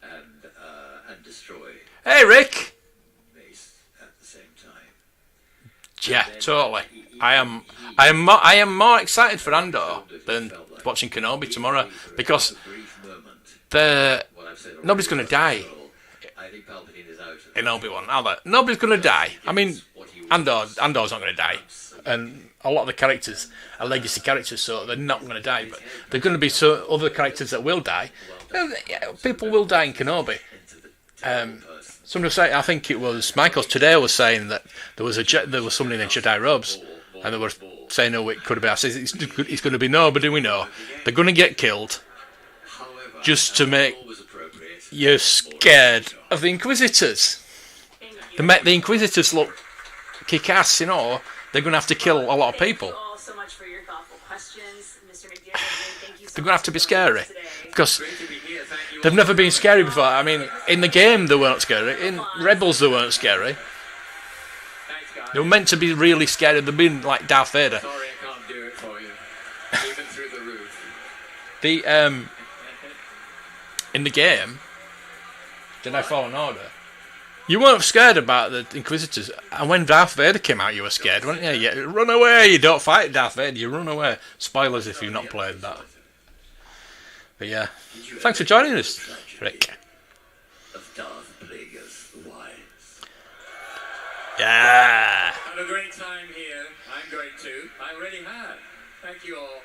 and destroy Hey, Rick. Mace at the same time. Yeah, totally. I am more excited for Andor than watching Kenobi tomorrow because nobody's going to die I think Palpatine is out. in Obi-Wan. Nobody's going to die. I mean, Andor's not going to die, and a lot of the characters are legacy characters, so they're not going to die. But there are going to be other characters that will die. People will die in Kenobi. Somebody was saying, I think it was Michaels today was saying that there was somebody in Jedi robes, and they were saying, "Oh, it could have been." I said, "It's going to be nobody we know. They're going to get killed just to make you scared of the Inquisitors. They make the Inquisitors look kick-ass, you know. They're going to have to kill a lot of people. Thank you all so much for your thoughtful questions, Mr. McDermott. Thank you so They're going to have to be scary today. because they've never been scary before. I mean, in the game they weren't scary. In Rebels they weren't scary. They were meant to be really scary. They've been like Darth Vader. Sorry, I can't do it for you. Even through the roof. The in the game, Jedi Fallen Order, you weren't scared about the Inquisitors, and when Darth Vader came out, you were scared, weren't you? You run away. You don't fight Darth Vader. You run away. Spoilers if you've not played that. But yeah, thanks for joining us, Rick. Of Darth Plagueis the Wise. Yeah. Had a great time here. I'm going to. I already have. Thank you all.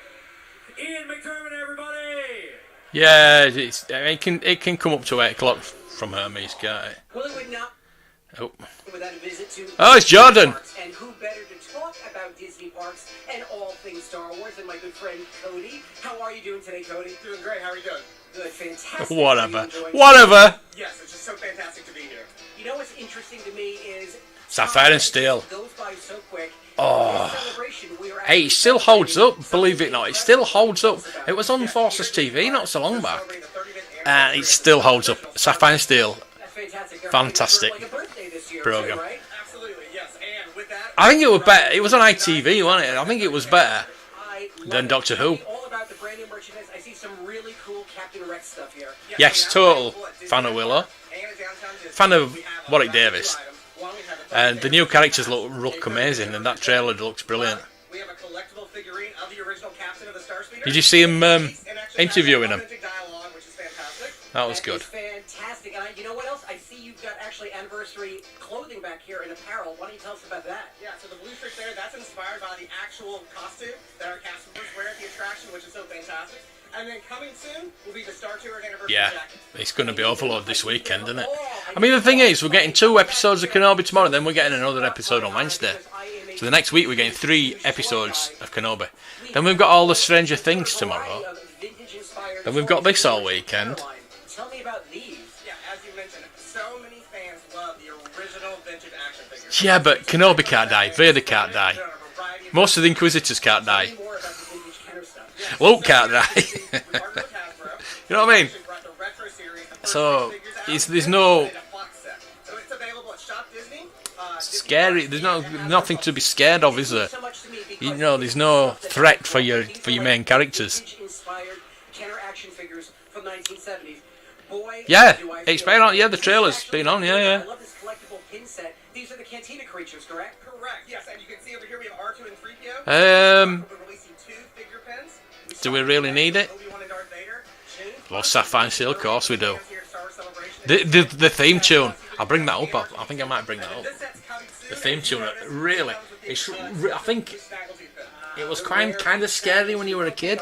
Ian McDermott, everybody! Yeah, it can come up to 8 o'clock from Hermes, can't it? Well, it would not Oh. without a visit to Oh, it's Jordan. And who better to talk about Disney parks and all things Star Wars than my good friend Cody. How are you doing today, Cody? Doing great. How are you doing? Good, fantastic. Whatever. Are you enjoying- Whatever. Yes, it's just so fantastic to be here. You know what's interesting to me is Sapphire and Steel. goes by so quick. Oh. This celebration, we are Hey, it still holds up, believe it or not. It still holds up. It was on Forces TV not so long back. And it still holds up. Sapphire and Steel. That's fantastic. Fantastic Like a birthday this year, program. too, right? Absolutely, yes. And with that, I think it was better. It was on ITV, wasn't it? I think it was better than Doctor Who. All about the brand new merchandise. I see some really cool Captain Rex stuff here. Yes, total fan of Willow. Fan of Warwick Davis. And the new characters look amazing, and that trailer looks brilliant. We have a collectible figurine of the original captain of the Star Speeder. Did you see him interviewing him? Dialogue, which is fantastic. That was good. Fantastic. And you know what else? I see you've got actually anniversary clothing back here in apparel. Why don't you tell us about that? Yeah, so the blue strip there, that's inspired by the actual costume that our cast members wear at the attraction, which is so fantastic. And then coming soon will be the Star Tour anniversary jacket. It's going to be Overload this weekend, isn't it? I mean, the thing is, we're getting 2 episodes of Kenobi tomorrow, and then we're getting another episode on Wednesday. So the next week we're getting 3 episodes of Kenobi. Then we've got all the Stranger Things tomorrow. Then we've got this all weekend. Tell me about these. Yeah, as you mentioned, so many fans love the original vintage action figures. Yeah, but Kenobi can't die. Vader can't die. Most of the Inquisitors can't die. Luke can't die. You know what I mean? So there's no scary. There's nothing to be scared of, is there? You know, there's no threat for your main characters. Yeah, it's been on. Yeah, the trailer's been on. Yeah. I love this collectible pin set. These are the Cantina creatures, correct? Correct. Yes, and you can see over here we have R2 and 3PO. Um. Do we really need it? Well, Sapphire Seal, of course we do. The theme tune. I'll bring that up. I think I might bring that up. The theme tune, really. I think it was kind of scary when you were a kid.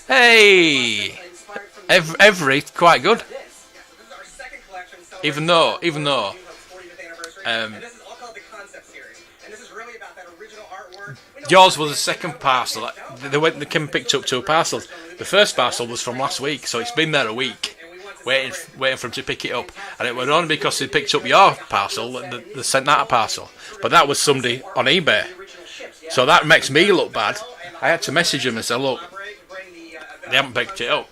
Hey, every quite good. Even though. Yours was the second parcel. They came and picked up 2 parcels. The first parcel was from last week, so it's been there a week, waiting for him to pick it up. And it was only because they picked up your parcel that they sent that parcel. But that was somebody on eBay, so that makes me look bad. I had to message them and say, look, they haven't picked it up,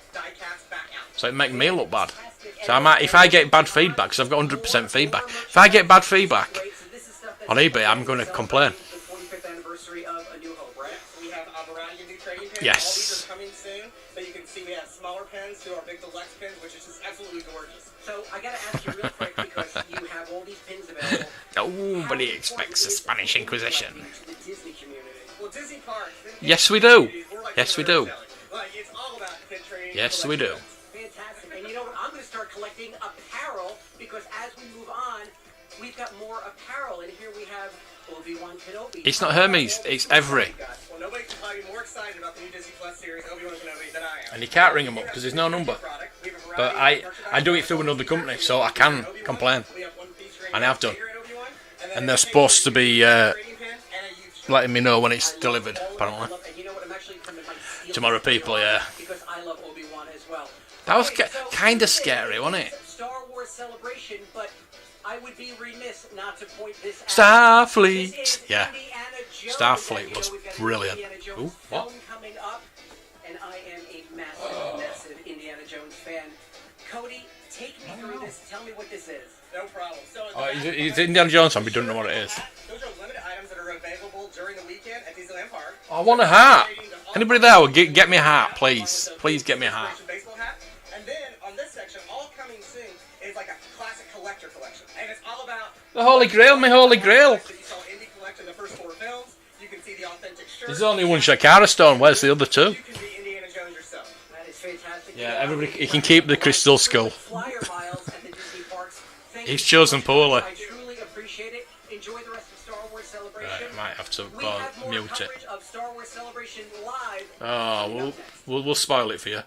so it makes me look bad. So I might, if I get bad feedback, because I've got 100% feedback. If I get bad feedback on eBay, I'm going to complain. Yes. Coming soon, but you can see we have smaller pens to our big deluxe pins, which is just absolutely gorgeous. So I gotta ask you real quick, because you have all these pins available. Nobody expects the Spanish Inquisition. The Disney community. Well, Disney Parks. Yes, we do. Yes, we do. It's all about the training. Yes, we do. Fantastic. And you know what? I'm going to start collecting apparel, because as we move on, we've got more apparel. And here we have Obi-Wan Kenobi. It's not Hermes, it's Every. Well, nobody can probably be more excited about the new Disney Plus series, Obi-Wan Kenobi, than I am. And you can't ring them up because there's no number. But I do it through another company, so I can complain. And I have done. And they're supposed to be letting me know when it's delivered, apparently. Tomorrow, people, yeah. That was kind of scary, wasn't it? Star Wars Celebration, but I would be remiss not to point this out. Starfleet. Yeah. Starfleet was brilliant. Ooh, what? Coming up, and I am a massive Indiana Jones fan. Cody, take me through this. Tell me what this is. No problem. So He's Indiana Jones fan, we don't know what it is. Those are limited items that are available during the weekend at Disneyland Park. I want a hat. Anybody there will get me a hat, please. Please get me a hat. Baseball hat. And then on this section, all coming soon, is like a classic collector collection. And it's all about The Holy Grail, my Holy Grail. There's only one Shakara stone. Where's the other 2? Yeah, everybody. He can keep the crystal skull. He's chosen poorly. I truly appreciate it. Enjoy the rest of Star Wars Celebration. Right, might have to mute it. Of Star Wars Celebration live. Oh, we'll spoil it for you.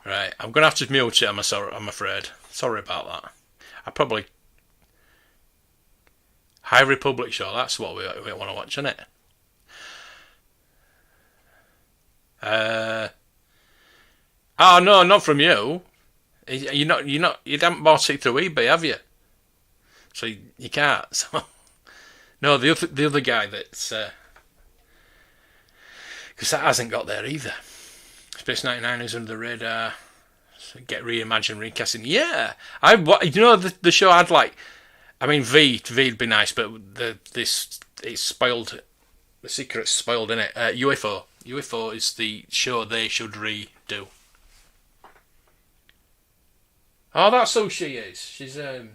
Right, I'm gonna have to mute it. I'm afraid. Sorry about that. I probably High Republic show. That's what we want to watch, isn't it? Oh no, not from you. You haven't bought it through eBay, have you? So you can't. So no, the other guy that's because that hasn't got there either. Space 99 is under the radar. So get reimagined, recasting. Yeah, the show had like I mean, V'd be nice, but it's spoiled. The secret's spoiled, innit? UFO is the show they should redo. Oh, that's who she is. She's High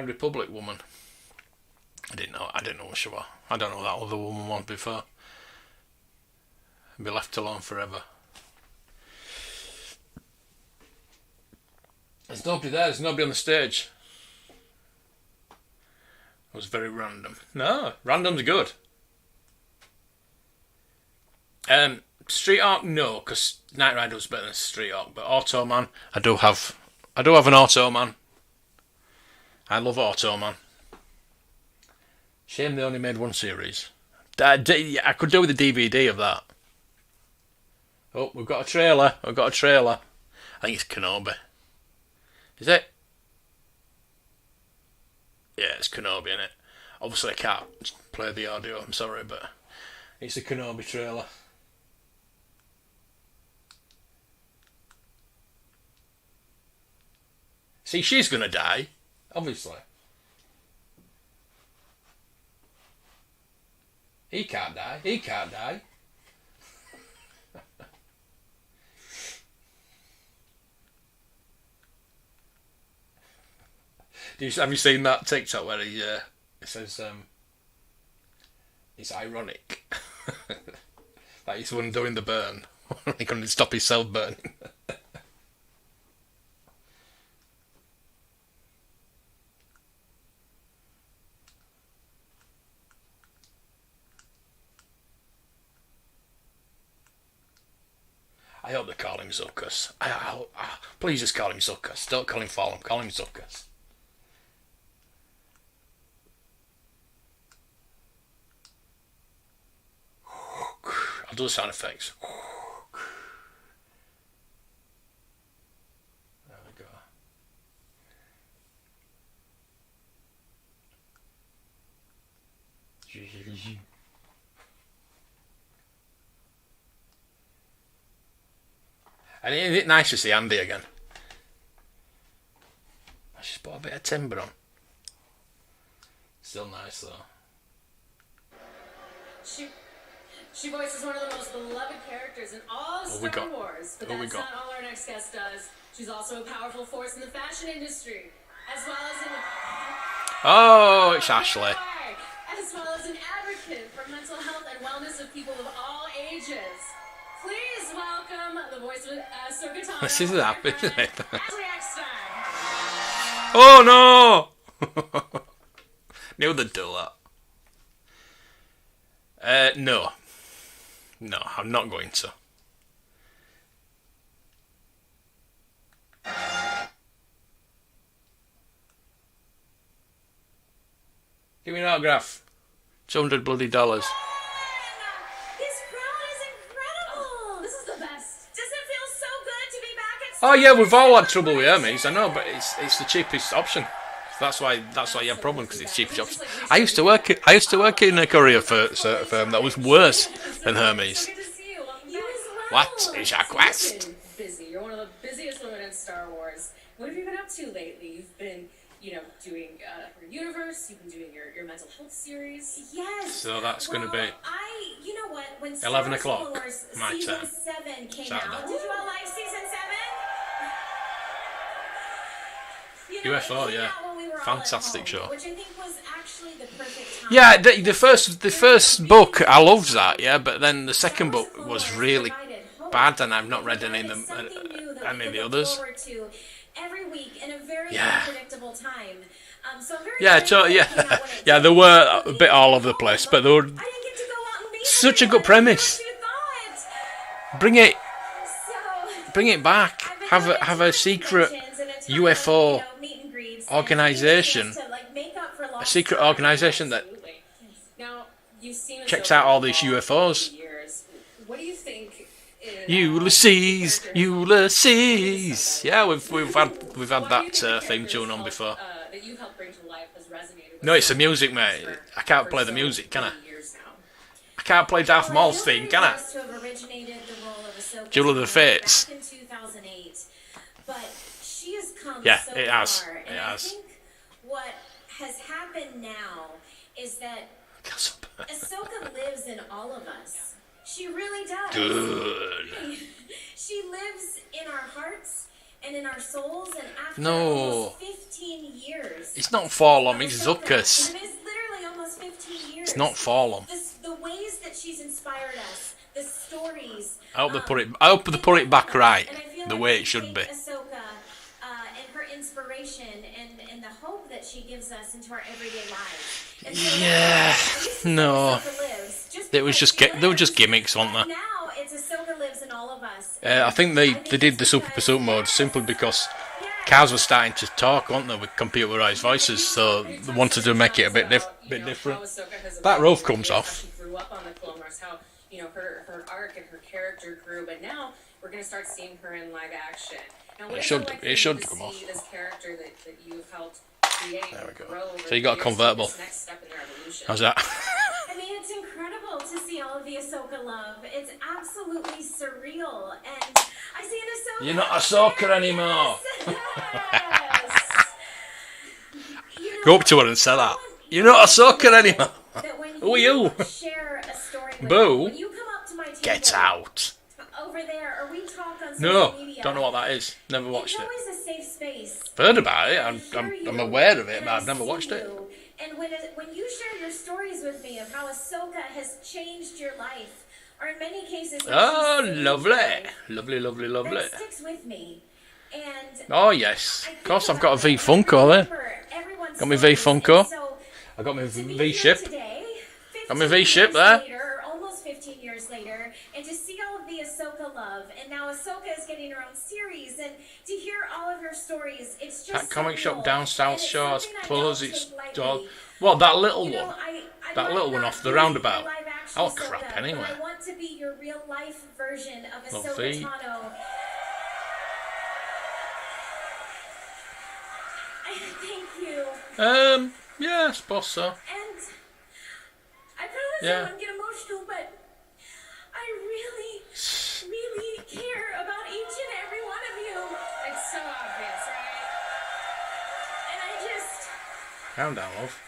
Republic woman. I didn't know who she was. I don't know who that other woman was before. Be left alone forever. There's nobody there. There's nobody on the stage. It was very random. No, random's good. Street Arc, no, because Knight Rider was better than Street Arc. But Automan, I do have an Automan. I love Automan. Shame they only made one series. I could do with a DVD of that. Oh, we've got a trailer. I think it's Kenobi. Is it? Yeah, it's Kenobi, innit? Obviously I can't play the audio, I'm sorry, but it's a Kenobi trailer. See, she's gonna die, obviously. He can't die. Have you seen that TikTok where it says it's ironic that he's the one doing the burn. He couldn't stop himself burning. I hope they call him Zuckus. Please just call him Zuckus. Don't call him Fallon. Call him Zuckus. I'll do the sound effects. There we go. And isn't it nice to see Andy again? I just put a bit of timber on. Still nice though. She voices one of the most beloved characters in all Star Wars, but that's not all our next guest does. She's also a powerful force in the fashion industry, as well as in Oh, it's Ashley. As well as an advocate for mental health and wellness of people of all ages. Please welcome the voice of Ahsoka Tano. This is happy, isn't it? Ashley Eckstein. Oh no! Knew they'd do that. No. No, I'm not going to. Give me an autograph. $200 bloody dollars. His crown is incredible. This is the best. Does it feel so good to be back at Oh yeah, we've all had trouble with Hermes. I know, but it's the cheapest option. That's why you have a problem, because it's the cheapest option. I used to work in a courier firm that was worse than Hermes. What is your quest? Busy. You're one of the busiest women in Star Wars. What have you been up to lately? You've been, doing your universe. You've been doing your mental health series. Yes. So that's going to be. You know what? When 11 o'clock. My season time. 7 came Saturday. out. Did you all like season 7? UFO, yeah. Fantastic show. Which I think was actually the perfect time. Yeah, the first book I loved that, yeah, but then the second book was really bad, and I've not read any of the others. Every week in a very unpredictable time. So I'm very yeah, they were a bit all over the place, but they were such a good premise. Bring it back. Have a secret UFO organisation, a secret organisation that checks out all these UFOs. What do you think? Ulysses. Yeah, we've had that theme tune on before. No, it's the music, mate. I can't play the music, can I? I can't play Darth Maul's theme, can I? Duel of the Fates. but she has come Yeah, so it has. far. It And has. I think what has happened now is that Ahsoka lives in all of us. She really does. Good. She lives in our hearts and in our souls, and after No. almost 15 years. It's not Forlom, it's Zuckus. And it is literally almost 15 years. It's not Forlom. The ways that she's inspired us, the stories. I hope they put it back right, the way it should be. Ahsoka and her inspiration and the hope that she gives us into our everyday lives. And so Yeah, no. Ahsoka lives, They were just gimmicks, weren't they? now it's Ahsoka lives in all of us. I think they did the Super Pursuit mode simply because cars were starting to talk, weren't they, with computerized voices, so they wanted to make it a bit different. That roof comes off. She grew up on the Clone Wars, how her arc and her character grew, but now we're going to start seeing her in live action. Now, It should come off. see this character that you've helped create. There we go. Grow over So you got a the years, convertible. this next step in their evolution. How's that? I mean, it's incredible to see all of the Ahsoka love. It's absolutely surreal, and I see an Ahsoka. You're not Ahsoka anymore. Yes. Go up to her and say that. You're not Ahsoka anymore. Who are you? Share a story with Boo. me, when you come up to my table Get out. over there, or we talk on social No, media. don't know what that is. Never watched It's it. always a safe space. I've heard about it. I'm aware of it, but I've never watched it. And when you share your stories with me of how Ahsoka has changed your life, or in many cases, Oh, she's saved lovely. your life, Lovely, lovely, lovely. that sticks with me. And Oh, yes. Of course, I've got a V Funko there. Got my V Funko. I got my V Ship. Got my V Ship there. Later, almost 15 years later, and to see all of the Ahsoka love, and now Ahsoka is getting her own series, and to hear all of her stories, it's just That comic shop surreal. down South And it's Shore has something I closed don't its take lightly. door. Well, that little You know, one. I That might little one not off the be roundabout. your live action Oh, Ahsoka, crap, anyway. But I want to be your real life version of Little Ahsoka V. Tano. Thank you. Yeah, I suppose so. And I promise Yeah. I won't get emotional, but I really, really care about each and every one of you. It's so obvious, right? And I just, Calm down, love.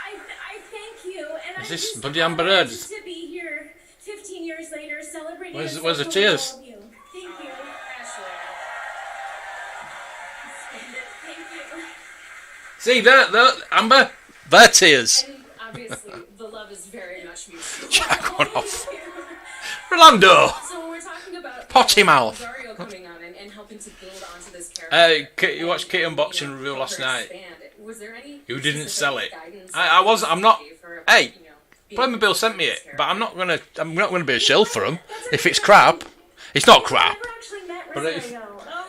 I thank you. And Is I'm this just Bloody Amber honored Heard? to be here 15 years later celebrating Where's Ahsoka the with tears? all of you. Thank you. Ashley. Thank you. See, there, Amber. There tears. And obviously, the love is very much mutual. Jack went off. Rolando. So when we're talking about Potty mouth. Dario coming on and helping to build onto this character. You watched Kit unboxing review last night. Was there any You didn't sell it. guidance I'm not. for, Hey, being Playmobil Bill sent me it, but I'm not gonna be a shill for them. If it's crap, it's not crap. But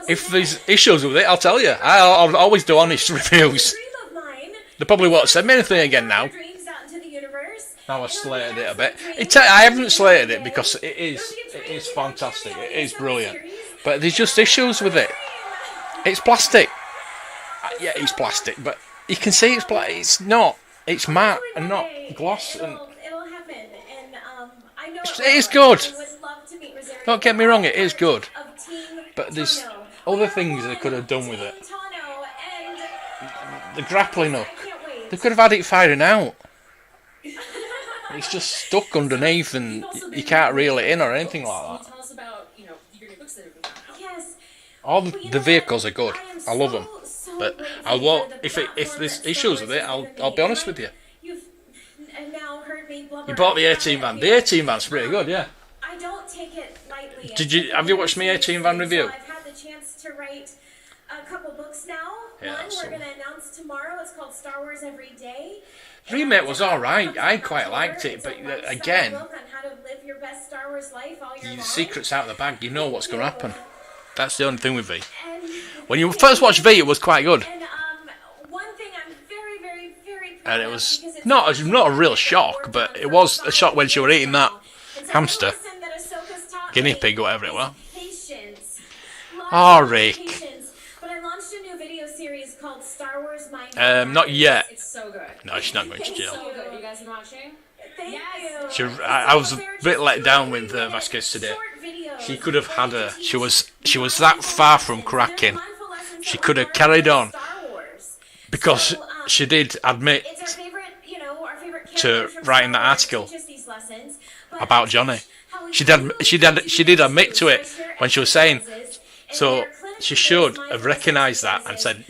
if there's issues with it, I'll tell you. I'll always do honest reviews. They probably won't send me anything again now. Now I've slated it a bit. I haven't slated it because it is fantastic. It is brilliant. But there's just issues with it. It's plastic. Yeah, it's plastic, but you can see it's not. It's matte and not gloss. And It'll happen, and I know it is good. I would love to meet Rosario. Don't get me wrong, it is good. Of Team But there's Tano. other things they could have done with it. Team Tano, and The grappling hook. I can't wait. They could have had it firing out. It's just stuck underneath and you can't reel it in or anything like that. Tell us about, your new books that have been coming out. Yes. All the vehicles are good. I love them. But I won't. If there's issues with it, I'll be honest with you. You've now heard me blubber. You bought the 18 van. The 18 van's pretty good, yeah. I don't take it lightly. Have you watched my 18 van review? I've had the chance to write a couple books now. Yeah, One so- we're going to announce tomorrow. It's called Star Wars Every Day. The remake was alright. I quite liked it, but again, Book on how to live your best Star Wars life all year the long. secret's out of the bag. You know what's going to happen. That's the only thing with V. And When you first watched V, it was quite good. And one thing I'm very, very, very proud And it of, was because it's not a real shock, but it was a shock when she was eating that hamster, lesson that Ahsoka's taught guinea me pig, whatever it was. Patience. Oh, Lots of Rick. patience. But I launched a new video series called Star Wars Mind. Not yet. It's so good. No, she's not going to jail. So good. You guys been watching? Thank you. I was a bit let down with Vasquez today. She could have had her. She was that far from cracking. She could have carried on because she did admit to writing that article about Johnny. She did admit to it when she was saying. So she should have recognised that and said,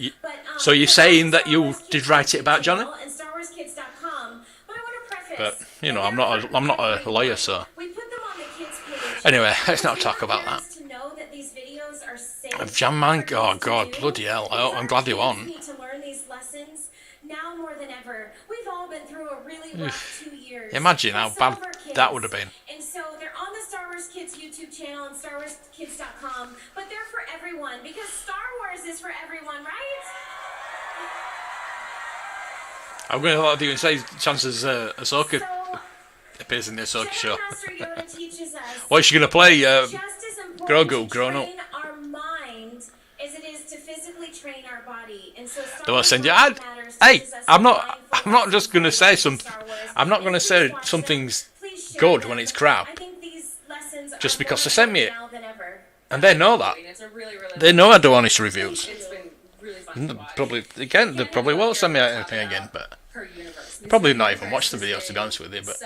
"So you're saying that you did write it about Johnny?" But you know, I'm not a lawyer, so anyway, let's not talk about that. Jam Man, oh God, bloody hell! I'm glad he won. Now more than ever, we've all been through a really rough 2 years. Imagine how bad that would have been. And so they're on the Star Wars Kids YouTube channel and StarWarsKids.com, but they're for everyone because Star Wars is for everyone, right? I'm going to let you say chances Ahsoka appears in the Ahsoka show. What is she going to play? Grogu grown up. Our mind as it is to physically train our body. And so Star Wars hey, I'm not just going to say something. I'm not going to say something's good when it's crap. Just because they sent me it. And they know that. They know I do honest reviews. Probably again, they probably won't send me anything again, but probably not even watch the videos to be honest with you, but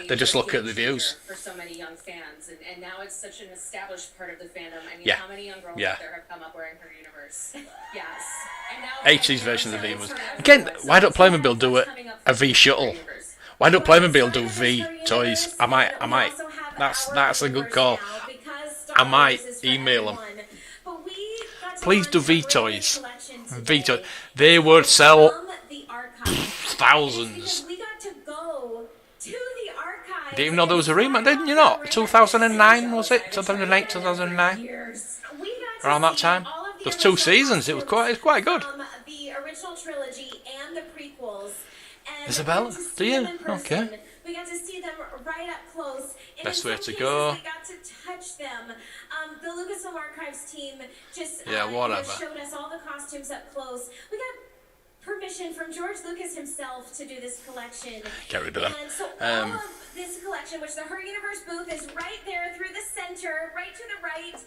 they just look at the views. For so many young fans, and now it's such an established part of the fandom. I mean, how many young girls out there have come up wearing her universe? Yes. And now 80s version of the V was again. Why don't Playmobil do a V shuttle? Why don't Playmobil do V toys? I might. That's a good call. I might email them. Please do V toys. V toys. They would sell thousands. Didn't even know there was a remake, didn't you not? 2009 was it? 2008, 2009? Around that time? There's 2 seasons. It was quite good. The original trilogy and the prequels. Isabella, do you? Okay. We got to see them right up close. Best way to go. We got to touch them. The Lucasfilm Archives team just showed us all the costumes up close. We got permission from George Lucas himself to do this collection. Get rid of them. And so all of this collection, which the Her Universe booth is right there through the center, right to the right,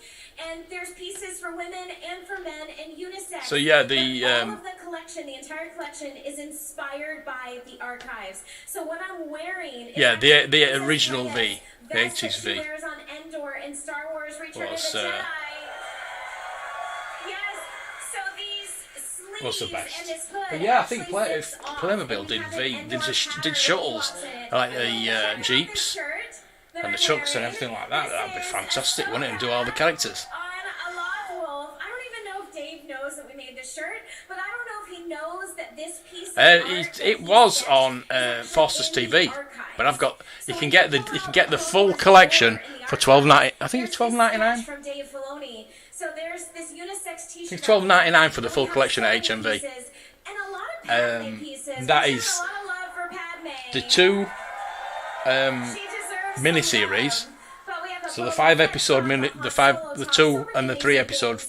and there's pieces for women and for men and unisex. So yeah, all of the collection, the entire collection, is inspired by the archives. So what I'm wearing is the original V, the 80s V. Wears on Endor in Star Wars: Return of the Jedi. Was the best. But yeah, I think Playmobil did shuttles, like the Jeeps and the trucks and everything like that. That'd be fantastic, wouldn't it? And do all the characters. I don't even know if Dave knows that we made this shirt, but I don't know if he knows that this piece of it was on Foster's TV, but you can get the full collection for $12.90. I think it's $12.99. From Dave Filoni. So there's this unisex t-shirt. It's $12.99 for the full collection at HMV. That is the 2 miniseries. So the 5-episode the 2 and the 3-episode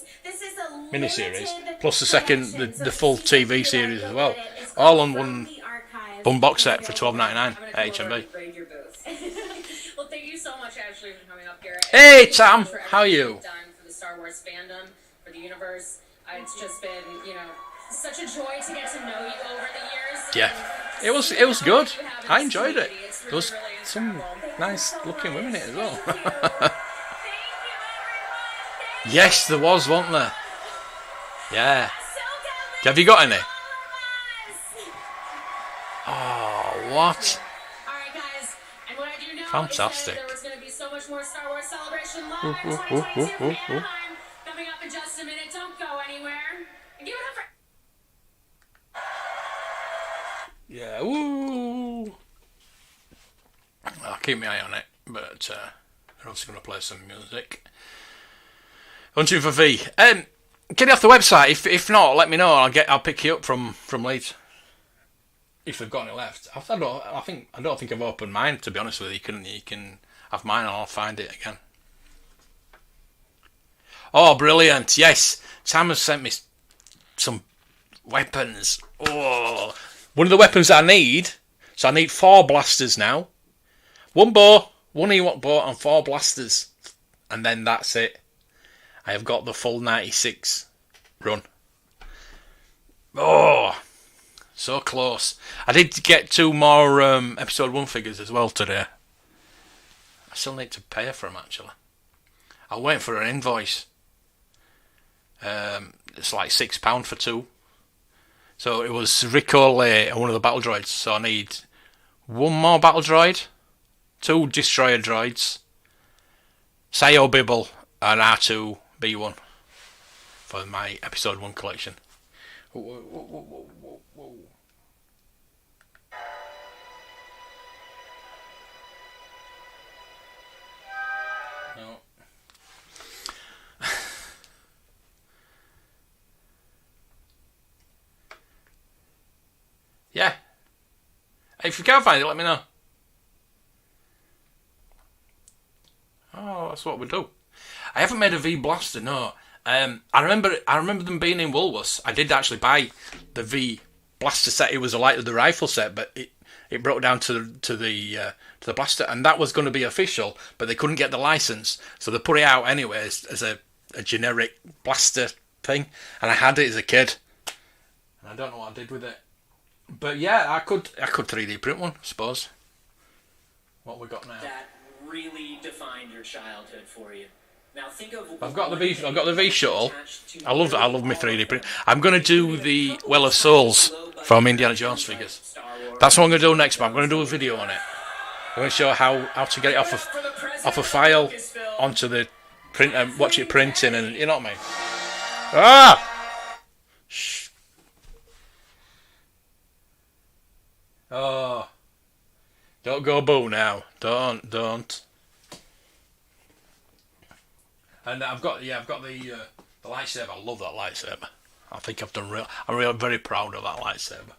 miniseries, plus the full TV series as well, all on one box set for $12.99 at HMV. Well, thank you so much, Ashley, for coming up here. Hey, Tom, how are you? Star Wars fandom, for the universe. It's just been, such a joy to get to know you over the years. Yeah, it was good. I enjoyed it. There was some nice looking women in it as well. Yes, there was, wasn't there? Yeah. Have you got any? Oh, what? Alright, guys, and what I do know fantastic. There was going to be so much more Star Wars Celebration Live in 2022 in Anaheim. Coming up in just a minute. Don't go anywhere. And give it up for... Yeah, woo! I'll keep my eye on it, but I'm also going to play some music. Hunting for V. Get it off the website. If not, let me know. I'll pick you up from Leeds. If they've got any left. I don't think I've opened mine, to be honest with you. You can have mine and I'll find it again. Oh, brilliant. Yes. Sam has sent me some weapons. Oh. One of the weapons I need. So I need 4 blasters now. 1 bow, 1 Ewok bow and 4 blasters. and then that's it. I have got the full 96 run. Oh, so close. I did get 2 more episode 1 figures as well today. I still need to pay for them, actually. I'll wait for an invoice. It's like £6 for 2. So it was Rico Lay and one of the battle droids. So I need 1 more battle droid, 2 destroyer droids, Sayo Bibble, and R2B1 for my episode 1 collection. Whoa. No. Yeah. If you can't find it, let me know. Oh, that's what we do. I haven't made a V Blaster, no. I remember them being in Woolworths. I did actually buy the V Blaster set. It was like the rifle set, but it broke down to the blaster, and that was going to be official, but they couldn't get the license, so they put it out anyways as a generic blaster thing. And I had it as a kid, and I don't know what I did with it. But yeah, I could 3D print one, I suppose. What we got now? That really defined your childhood for you. Now think of. I've got the V shuttle. I love my 3D print. I'm gonna do the Well of Souls from Indiana Jones figures. That's what I'm gonna do next. But I'm gonna do a video on it. I'm gonna show how to get it off a file onto the print and watch it printing, and you know what I mean. Ah! Shh. Oh. Don't go boo now. Don't. And I've got the lightsaber. I love that lightsaber. I think I've done I'm very proud of that lightsaber.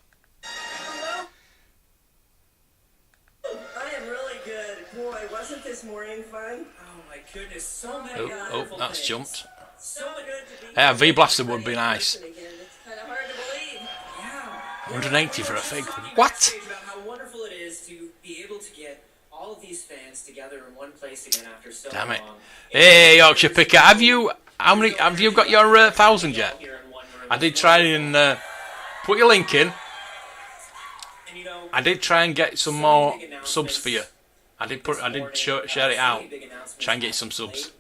I am really good. Boy, wasn't this morning fun? Oh my goodness, so many Oh, that's jumped. So good to be Yeah, V Blaster would be nice. It's kind of hard to believe. Yeah. 180 for a fig. What? How wonderful it is to be able to get all of these fans together in one place again after so Damn it. long. Hey, Yorkshire Picker, have you got your 1,000 yet? I did try and put your link in. I did try and get some more subs for you. I did share it out. Try and get some subs.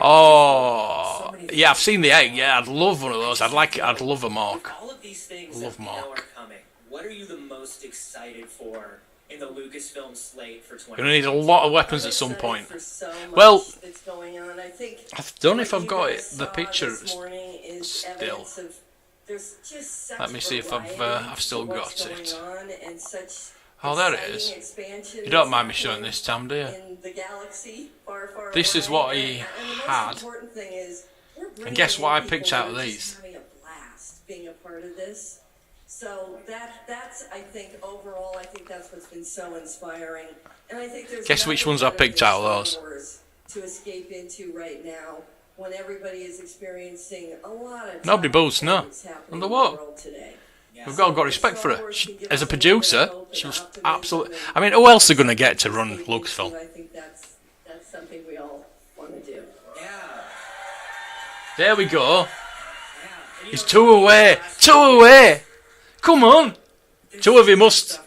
Oh, yeah, I've seen the egg. Yeah, I'd love one of those. I'd love a Mork. All of these things Love that we know Mork. are coming. What are you the most excited for in the Lucasfilm slate for 2020? Gonna need a lot of weapons at some point. So Well, that's going on. I think I don't know if what I've you got guys the saw picture this morning is still. evidence of there's just such Let me see if I've variety still to what's got it. going on and such Oh, there it exciting is. expansion You don't that's mind me showing happening this, Tam, do you? in the galaxy far This is away. what he And the most had. important thing is we're And bringing guess what in I picked people out of who are these? just having a blast being a part of this. So that's I think overall I think that's what's been so inspiring. And I think there's Guess which nothing ones I better picked than out of Star those. Wars to escape into right now when everybody is experiencing a lot of Nobody tough boos, no. things happening Under in what? the world today. We've got respect for her. As a producer, she was absolutely. I mean, who else are going to get to run Lucasfilm? I think that's something we all want to do. There we go. He's 2 away. 2 away. Come on. 2 of you must.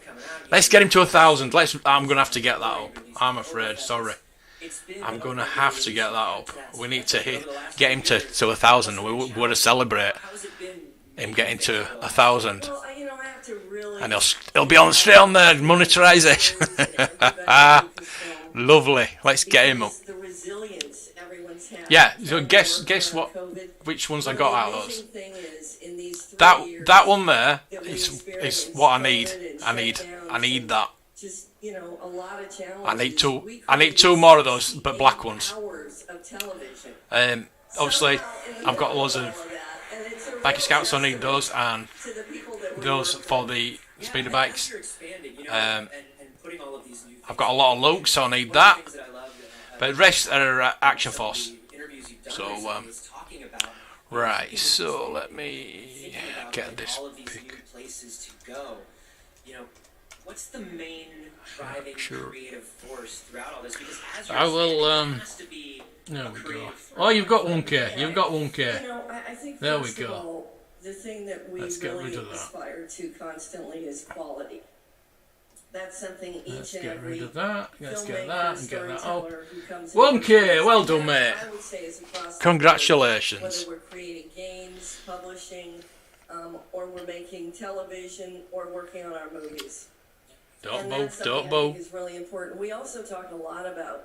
Let's get him to 1,000. I'm going to have to get that up. I'm afraid. Sorry. I'm going to have to get that up. We need to get him to 1,000. We want to celebrate him getting to 1,000. Well, you know, I have to really. And he'll be on straight on there, monetization. Lovely. Let's get him up. The resilience everyone's had. Yeah. So guess what? Which ones I got out of those? Thing is, in these 3 years That one there that we is what I need. experienced I need shutdowns that. Just a lot of challenges. I need two. We I need couldn't 2 more of those, but black 8 ones. hours of television. Obviously, Somehow, in the I've got middle loads all of that, and it's a biker real scouts. I need testament those and to the people that we those work for with. the speeder And bikes. as you're expanding, Um, and putting all of these new I've got a lot of Luke, so I need that. But the rest are Action Force. So right. So let me get this all of these new places to go. what's the main driving creative force throughout all this? Because as I will. it has to be There a we go. creative Oh, you've got 1K. You've got 1K. You know, I think There we first of go. all, the thing that we Let's get really rid of that. aspire to constantly is quality. That's something each Let's and get every rid of that. Let's get filmmaker, that and get that up. storyteller who comes 1K. Well done, mate. I would say is across the Congratulations. board, whether we're creating games, publishing, or we're making television, or working on our movies. Don't And bow. that's something Don't I bow. think is really important. We also talk a lot about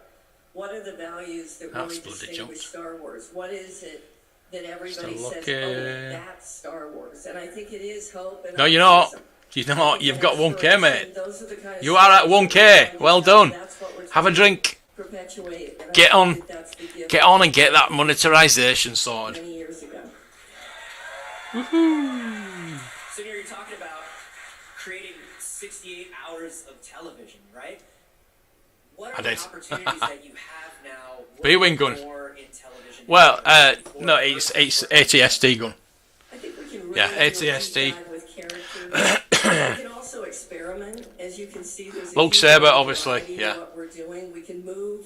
what are the values that That's really bloody distinguish jumped. Star Wars. What is it that everybody Still says, lucky. oh, that's Star Wars? And I think it is hope. And No, you're not. optimism. You're not. You've got 1K, mate. Those are the kind of You are at stories 1K. Well done. that's what we're Have a drink. perpetuate. And I Get think on. that that's the gift Get on and get that monetarization sorted. many years ago. Woohoo! So here you're talking about creating 68 hours of television, right? What are I the did. opportunities that you have now? B-wing gun. More in television Well, than before? no, it's ATST gun. I think we can really Yeah, do a deep ATST. dive with characters. We can also experiment. As you can see, there's a Luke huge Saber, obviously, variety yeah. of what we're doing. We can move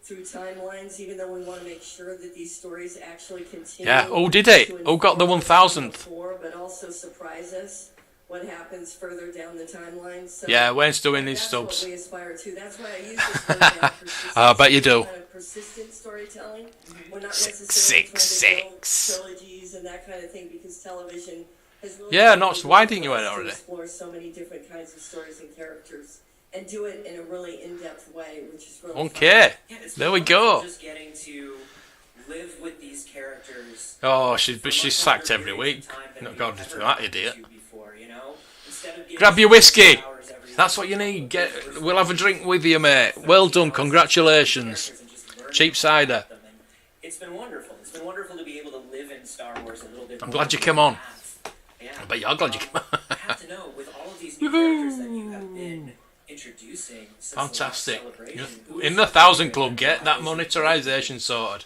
through timelines, even though we want to make sure that these stories actually continue. Yeah. Oh, did it? to Oh, got the inform us 1000th. before, but also surprise us what happens further down the timeline. So Yeah, Wayne's doing his that's stubs. what we aspire to. That's why I use this word now, persistence. I bet you do. Kind of persistent storytelling. We're not Six, necessarily trying to build six. trilogies and that kind of thing, because television has really Yeah, been not. able Why for didn't you us add it to already? explore so many different kinds of stories and characters and do it in a really in-depth way, which is really fun. Okay. Yeah, it's There we wonderful go. Just getting to live with these characters. Oh, for she's much sacked longer every week. periods of time than Not we've God, ever that been idiot. to before, you know? Instead of getting Grab your whiskey. 6 hours every That's what you need. Get. We'll have a drink with you, mate. Well done. Congratulations. Cheap cider. It's been wonderful. It's been wonderful to be able to live in Star Wars a little bit. I'm more glad you than came we on. have. Yeah. I bet you're glad you came on. I have to know, with all of these new characters that you have been introducing since Fantastic. the last celebration, who In is the your 1000 favorite? Club, get that monetarization sorted.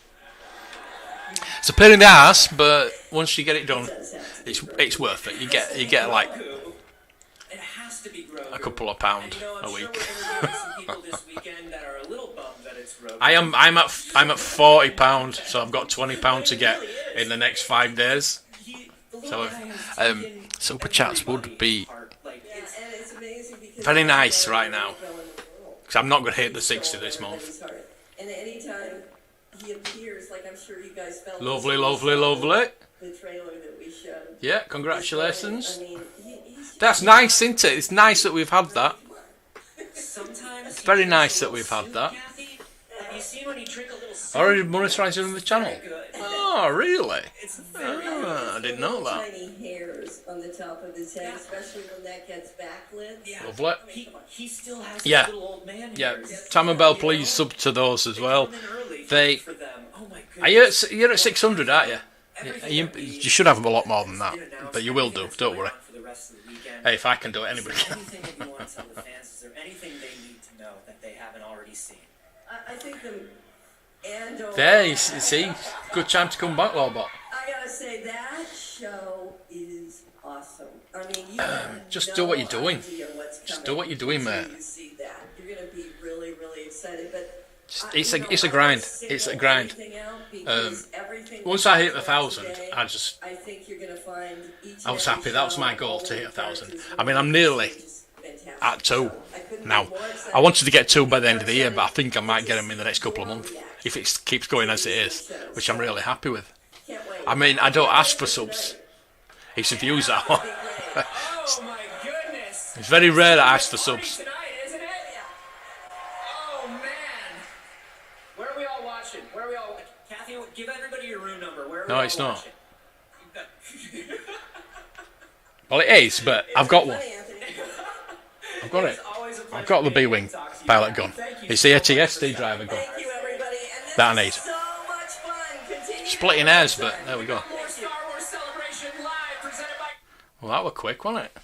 It's a pain in the ass, but once you get it done, it's worth it. You get like It has to be Grogu. a couple of pound And, you know, I'm a sure week. we're interviewing some people this weekend that are a little bummed that it's Grogu. I'm at £40, so I've got £20 to get in the next 5 days. So super chats would be very nice right now, because I'm not going to hit the 60 this month. And anytime he appears, like I'm sure you guys felt. Lovely, lovely, lovely. The trailer that we showed. Yeah, congratulations. I mean, he's That's nice, isn't it? It's nice that we've had that. Sometimes It's very nice that we've had that. Kathy, have you seen when you drink a little soup? Already monetized on the channel. Oh, really? It's very Ah, I didn't know that. tiny hairs on the top of his head, especially when that gets backlit. Yeah. Lovely. He still has Yeah. little old man Yeah, hairs. Tam and Bell, please sub to those as well. Come in early They, for them. Oh my are you're at 600, aren't you? You should have a lot more than that, but you will do. Don't worry. For the rest of the weekend. Hey, if I can do it, anybody Is can. there anything that you want to tell the fans? Is there anything they need to know that they haven't already seen? I think the Andor. There, you see, good time to come back, Lawbot. I gotta say that show is awesome. I mean, you have Just no do what you're doing. idea what's Just coming do what you're doing, until mate. You see that, you're gonna be really, really excited. But It's you know, a I grind. don't It's a single grind. anything out because everything Once that I hit comes the out 1,000, today, I think you're gonna find each I was and happy. every That was show, my goal all to the hit 1,000. characters, I mean, I'm nearly just fantastic. at 2 So I couldn't be now. more excited. I wanted to get 2 by the end of the year, but I think I might get them in the next couple of months if it keeps going as it is, which I'm really happy with. Can't wait. I mean, I don't ask for subs. It's the views that I want. Oh my goodness! It's very rare that I ask for subs. Tonight, isn't it? Oh man! Where are we all watching? Where are we all? Kathy, give everybody your room number. Where are we No, all it's not. watching? Well, it is, but I've got one. I've got it. I've got the B-Wing pilot gun. It's the ATST driver gun Thank you, everybody. And this that I need. is so much fun. Continue Splitting hairs, but there we go. More Star Wars Celebration Live, presented by. Well, that were quick, wasn't it?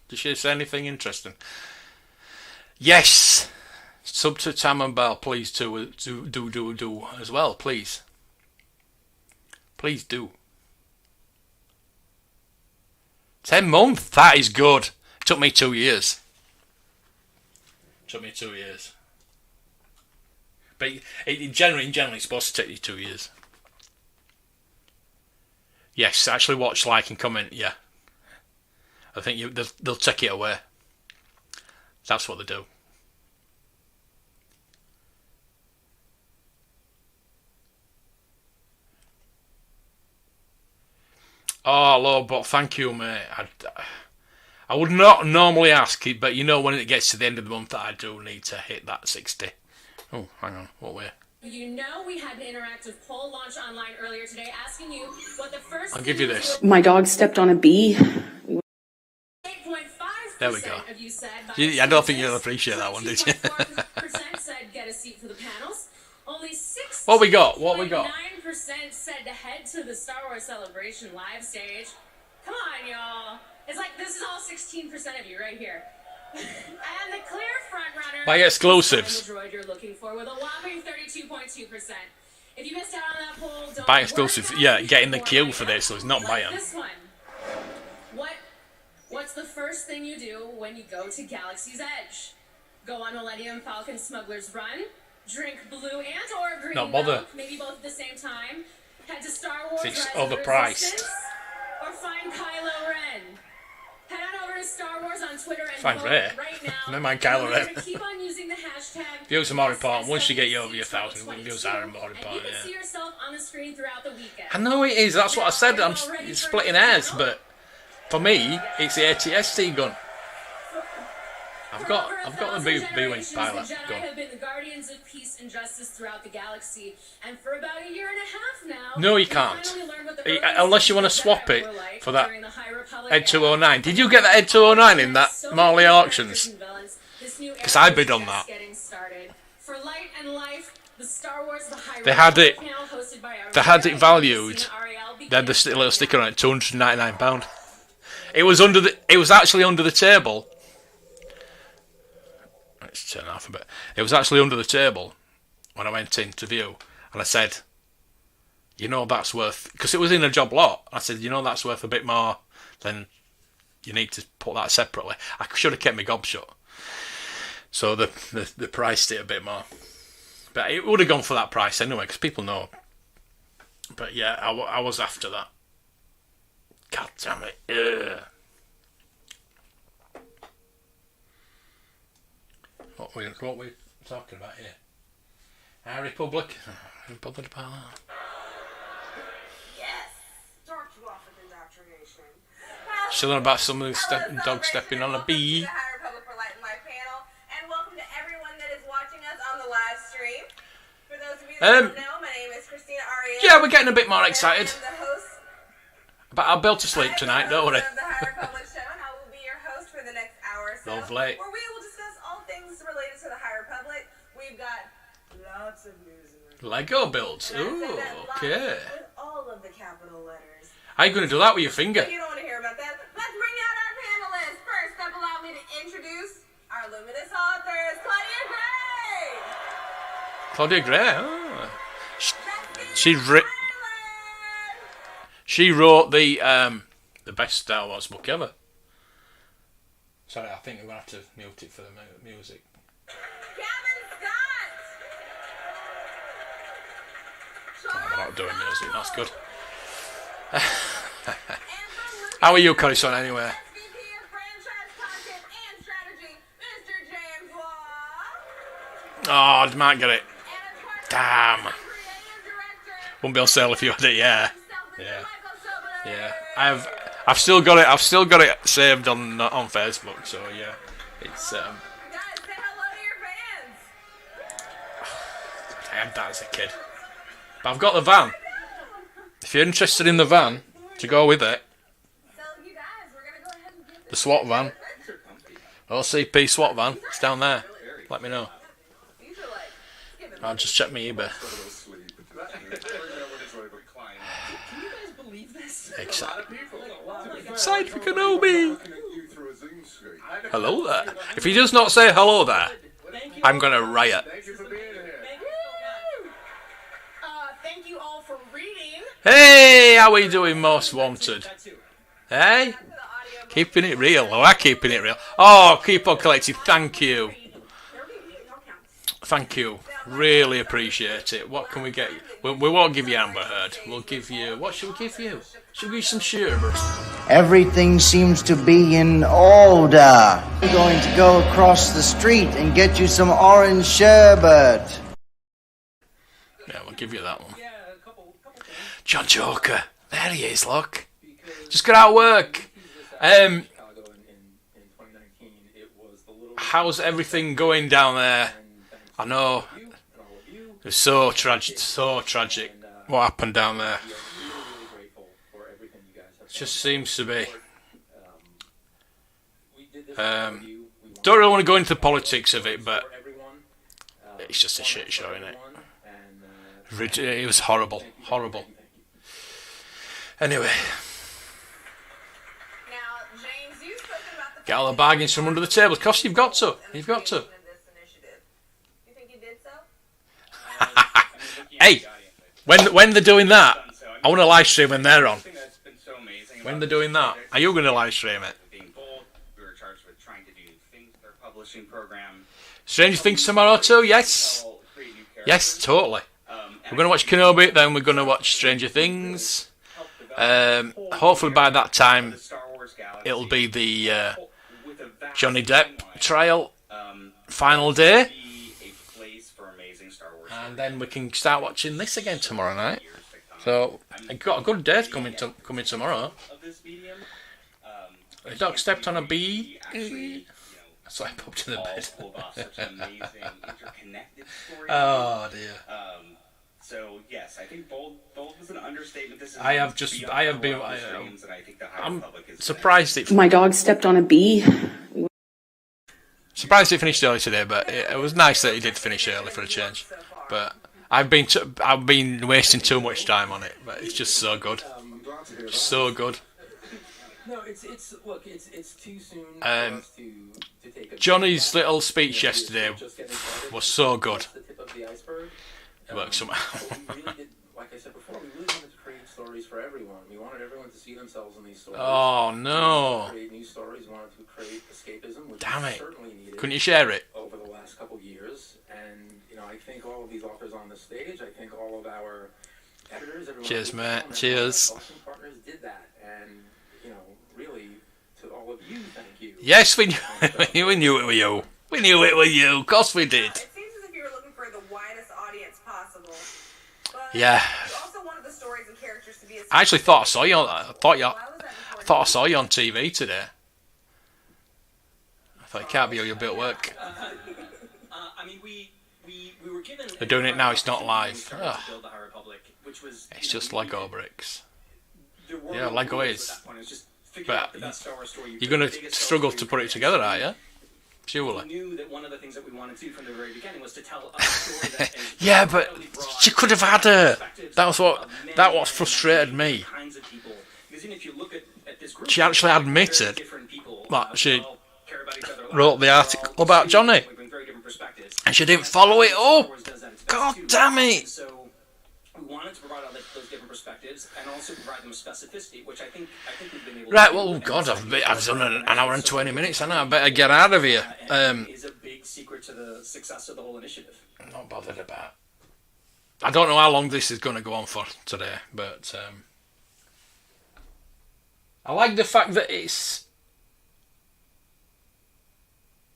Did she say anything interesting? Yes! Sub to Tam and Bell, please do as well, please. Please do. 10 months, that is good. It took me 2 years. Took me 2 years. But in generally it's supposed to take you 2 years. Yes, actually watch, like and comment, yeah. I think they'll take it away. That's what they do. Oh, Lord, but thank you, mate. I would not normally ask it, but you know when it gets to the end of the month that I do need to hit that 60. Oh, hang on, what way? You know we had an interactive poll launched online earlier today asking you what the first... I'll give you this. My dog stepped on a bee. 8.5% There we go. of you said... I don't think you'll appreciate that one, did you? 2.4% said get a seat for the panels. Only 6.9% What we got? What we got? said to head to the Star Wars Celebration live stage. Come on, y'all. It's like this is all 16% of you right here. And the clear front runner... Buy exclusives. The droid you're looking for with a whopping 32.2%. If you missed out on that poll, don't Buy exclusives. Yeah, get in the queue for this, so it's not buying. This one. What's the first thing you do when you go to Galaxy's Edge? Go on Millennium Falcon Smuggler's Run? Drink blue and or green Not bother. milk, maybe both at the same time? Head to Star Wars It's Rise of the overpriced. Resistance? Or find Kylo Ren? Head on over to Star Wars on Twitter and Find vote Ray. right now. Never mind Kylo Ren. Keep on using the hashtag Views are more important. Once you get you over your 1,000, views are more and you important, can see yeah. yourself on the screen throughout the weekend. I know it is, that's what I said. I'm splitting hairs, but for me, it's the ATST gun. I've got the B-Wing pilot The Jedi gun. have been the guardians of peace and justice throughout the galaxy, and for about a year and a half now. No, you can't. finally learned what the Unless you want to earliest swap Jedi it were like for that during the High Republic Ed era. 209. Did you get that Ed 209 in that Marley auctions? Because I bid on that. Getting started. For Light and Life, the Star Wars The High They had Republic it. panel hosted by our They had it very valued. Christina Ariel They had the began little sticker on it, £299. It was actually under the table. Let's turn it off a bit. It was actually under the table when I went in to view, and I said, "You know that's worth," because it was in a job lot. I said, "You know that's worth a bit more than you need to put that separately." I should have kept my gob shut. So they priced it a bit more, but it would have gone for that price anyway because people know. But yeah, I was after that. God damn it! Ugh. What we talking about here? Our Republic. Ain't bothered about that. Yes. Start you off with indoctrination. Still on about some dog stepping on a bee. The High Republic for Light and Life panel, and welcome to everyone that is watching us on the live stream. For those of you that don't know, my name is Christina Ariel. Yeah, we're getting a bit more excited. I'm the host But I'll be able to sleep tonight, don't worry. of the High Republic show, and I will be your host for the next hour or so. Lovely. Where we will discuss all things related to the High Republic. We've got lots of news and reviews. Lego builds. And I Ooh, say that lots okay. with all of the capital letters. How you going to do that with your finger? But you don't want to hear about that. Let's bring out our panelists. First up, allow me to introduce our luminous authors, Claudia Gray. Claudia Gray. Oh. She wrote the best Star Wars book ever. Sorry, I think we're going to have to mute it for the music. Oh, we're not doing music, that's good. How are you, Corison, anyway? Oh, I might get it. Damn. Won't be on sale if you had it, yeah. Yeah. I've still got it. I've still got it saved on Facebook. So yeah, it's. I had that as a kid, but I've got the van. If you're interested in the van to go with it, the SWAT van, OCP SWAT van, it's down there. Let me know. I'll just check my eBay. Excited for Kenobi. Hello there. If he does not say hello there, I'm gonna riot. Thank you all for reading. Hey, how are you doing, Most Wanted? Hey, keeping it real. Oh, I'm keeping it real. Oh, keep on collecting. Thank you. Thank you. Really appreciate it. What can we get you? We won't give you Amber Heard. We'll give you... What should we give you? Should we give you some sherbet? Everything seems to be in order. We're going to go across the street and get you some orange sherbet. Yeah, we'll give you that one. John Joker. There he is, look. Just got out of work. How's everything going down there? I know. It's so tragic, what happened down there. It just seems to be. Don't really want to go into the politics of it, but it's just a shit show, isn't it? It was horrible. Anyway. Get all the bargains from under the table. Of course, you've got to. Hey, when they're doing that, I want to live stream when they're on. When they're doing that, are you going to live stream it? Stranger Things tomorrow too? Yes. Yes, totally. We're going to watch Kenobi, then we're going to watch Stranger Things. Hopefully by that time, it'll be the Johnny Depp trial, final day. And then we can start watching this again tomorrow night. So, I've got a good date coming tomorrow. The dog stepped on a bee. So I popped in the bed. Oh dear. So yes, I think bold was an understatement. I'm surprised it. My dog stepped on a bee. Surprised it finished early today, but it was nice that it did finish early for a change. But I've been wasting too much time on it, but it's just so good, so good. No, it's too soon for us to take a Johnny's little speech yesterday was so good. It worked somehow. Like I said before, we really wanted to create stories for everyone. We wanted everyone to see themselves in these stories. Oh no! We create new stories. We wanted to create escapism, which Damn it! Certainly needed. Couldn't you share it? Over the last couple of years, and I thank all of these authors on the stage. I thank all of our editors. Everyone. Cheers, mate. Cheers. Partners did that, and really, to all of you, thank you. Yes, we knew it were you. We knew it were you. Of course we did. It seems as if you were looking for the widest audience possible. But yeah. You also wanted the stories and characters to be. I actually thought I saw you. I thought I saw you on TV today. I thought it can't be you'll be at work. I mean, we were given. They're doing it now. It's not live. Build the High Republic, which was. It's just Lego bricks. Yeah, Lego is. But you're going to struggle to put it together, are you? Surely. We knew that one of the things that we wanted to from the very beginning was to tell a story that is yeah, but she could have had her. That was frustrated me. She actually admitted that she wrote the article about Johnny, and she didn't follow it up. God damn it! We wanted to provide all those different perspectives and also provide them with specificity, which I think we've been able to do. Right, well, God, I've done an hour and 20 minutes, and I better get out of here. Is a big secret to the success of the whole initiative. I'm not bothered about. I don't know how long this is going to go on for today, but I like the fact that it's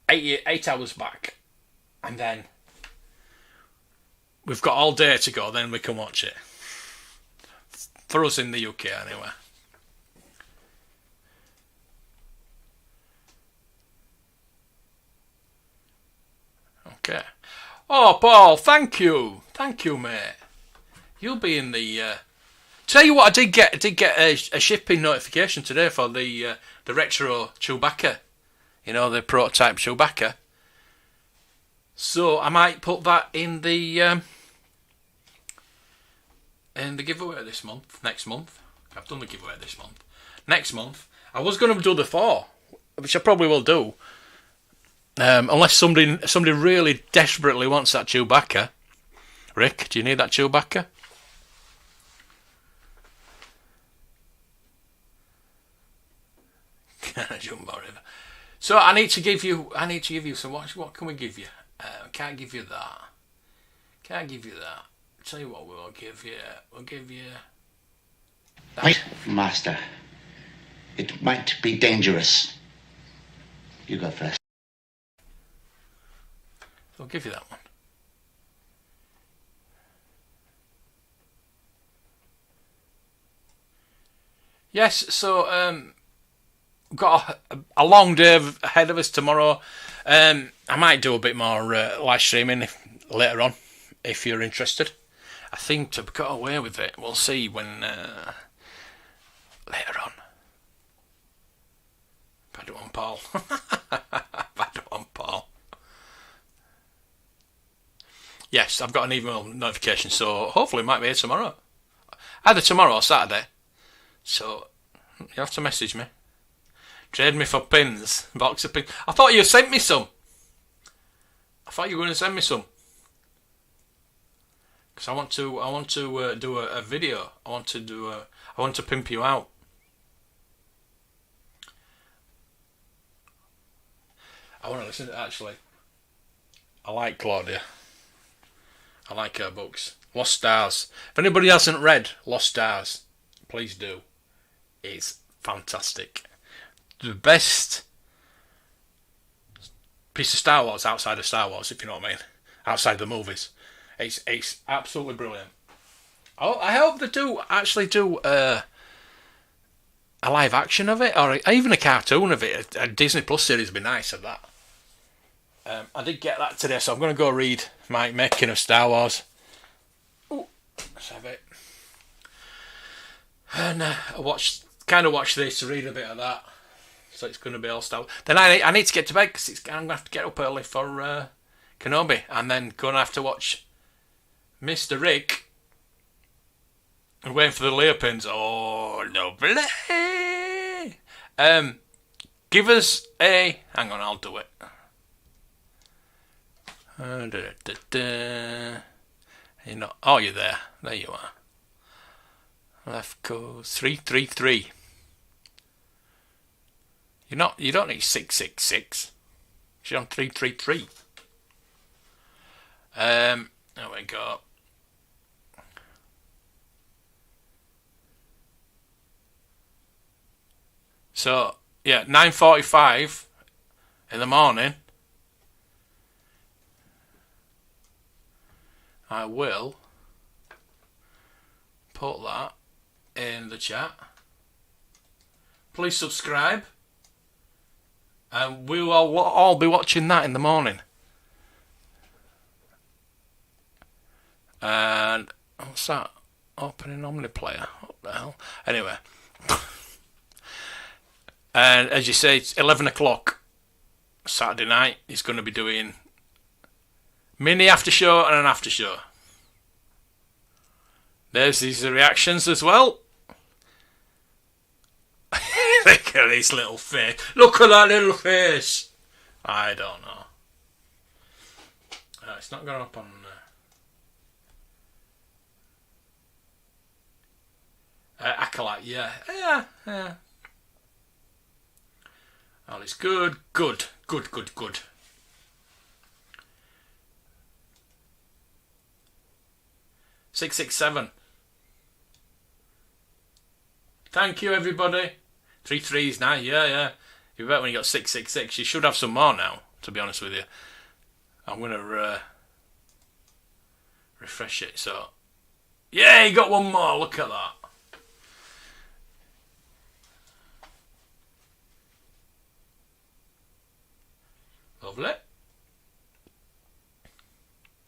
8 hours back, and then we've got all day to go, then we can watch it. For us in the UK, anyway. Okay. Oh, Paul, thank you. Thank you, mate. You'll be in the... Tell you what, I did get a shipping notification today for the retro Chewbacca. You know, the prototype Chewbacca. So I might put that in the giveaway next month. I've done the giveaway this month. Next month, I was going to do the 4, which I probably will do, unless somebody really desperately wants that Chewbacca. Rick, do you need that Chewbacca? Jumbo River. So I need to give you some. What can we give you? can't give you that. Can't give you that. Tell you what, we'll give you. We'll give you. That. Wait, Master. It might be dangerous. You go first. I'll give you that one. Yes, so we've got a long day ahead of us tomorrow. I might do a bit more live streaming later on, if you're interested. I think to get away with it, we'll see when later on. Bad one, Paul. Bad one, Paul. Yes, I've got an email notification, so hopefully it might be here tomorrow. Either tomorrow or Saturday. So, you have to message me. Trade me for pins. Box of pins. I thought you sent me some. I thought you were going to send me some. Because I want to do a video. I want to pimp you out. I want to listen to it, actually. I like Claudia. I like her books. Lost Stars. If anybody hasn't read Lost Stars, please do. It's fantastic. The best piece of Star Wars outside of Star Wars, if you know what I mean. Outside the movies. It's absolutely brilliant. I hope they do actually do a live action of it, or even a cartoon of it. A Disney Plus series would be nice of that. I did get that today, so I'm going to go read my making of Star Wars. Ooh, let's have it. And I watch this to read a bit of that. So it's going to be all Star Wars. Then I need to get to bed because I'm going to have to get up early for Kenobi, and then going to have to watch Mr. Rick and waiting for the Leopins. Oh, lovely. Give us a... Hang on, I'll do it. You're not... Oh, you're there. There you are. Left goes 333. You don't need 666. She's on 333. There we go. So yeah, 9:45 in the morning. I will put that in the chat. Please subscribe, and we will all be watching that in the morning. And what's that? Opening Omniplayer. What the hell? Anyway. And as you say, it's 11 o'clock Saturday night. He's going to be doing mini after show and an after show. There's these reactions as well. Look at his little face. Look at that little face. I don't know. It's not going up on... Acolyte, yeah. All is good. 667. Thank you, everybody. 33 is nice, yeah. You bet when you got 666. You should have some more now, to be honest with you. I'm going to refresh it, so... Yeah, you got one more, look at that. Lovely.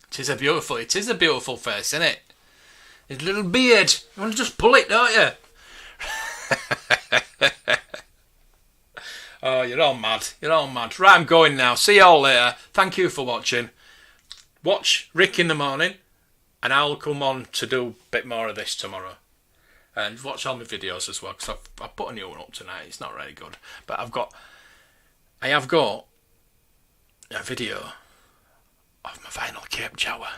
It is a beautiful face, isn't it? His little beard. You want to just pull it, don't you? Oh, you're all mad. Right, I'm going now. See you all later. Thank you for watching. Watch Rick in the morning, and I'll come on to do a bit more of this tomorrow. And watch all my videos as well, because I've put a new one up tonight. It's not really good. But I have got a video of my final Cape Jawa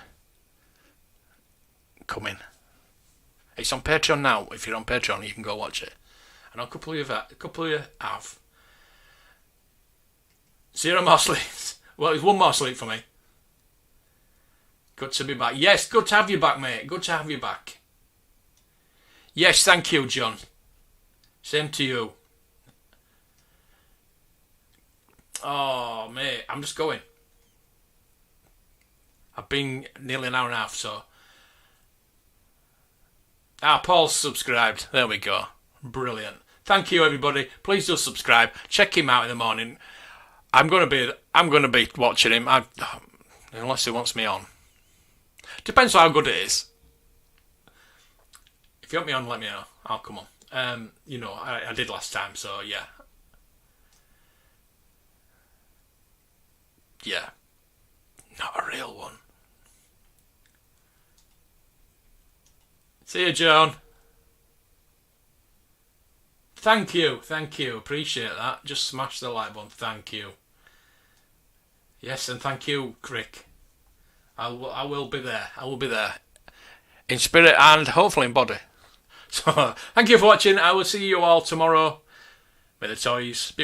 coming. It's on Patreon now. If you're on Patreon, you can go watch it. And a couple of you have. 0 more sleeps. Well, it's 1 more sleep for me. Good to be back. Yes, good to have you back, mate. Good to have you back. Yes, thank you, John. Same to you. Oh, mate, I'm just going. I've been nearly an hour and a half, so... Paul's subscribed. There we go. Brilliant. Thank you, everybody. Please do subscribe. Check him out in the morning. I'm gonna be watching him. Unless he wants me on. Depends on how good it is. If you want me on, let me know. I'll come on. I did last time, so yeah. Yeah. Not a real one. See you, Joan. Thank you. Appreciate that. Just smash the like button. Thank you. Yes, and thank you, Crick. I will be there. I will be there. In spirit and hopefully in body. So, thank you for watching. I will see you all tomorrow. May the toys be with you.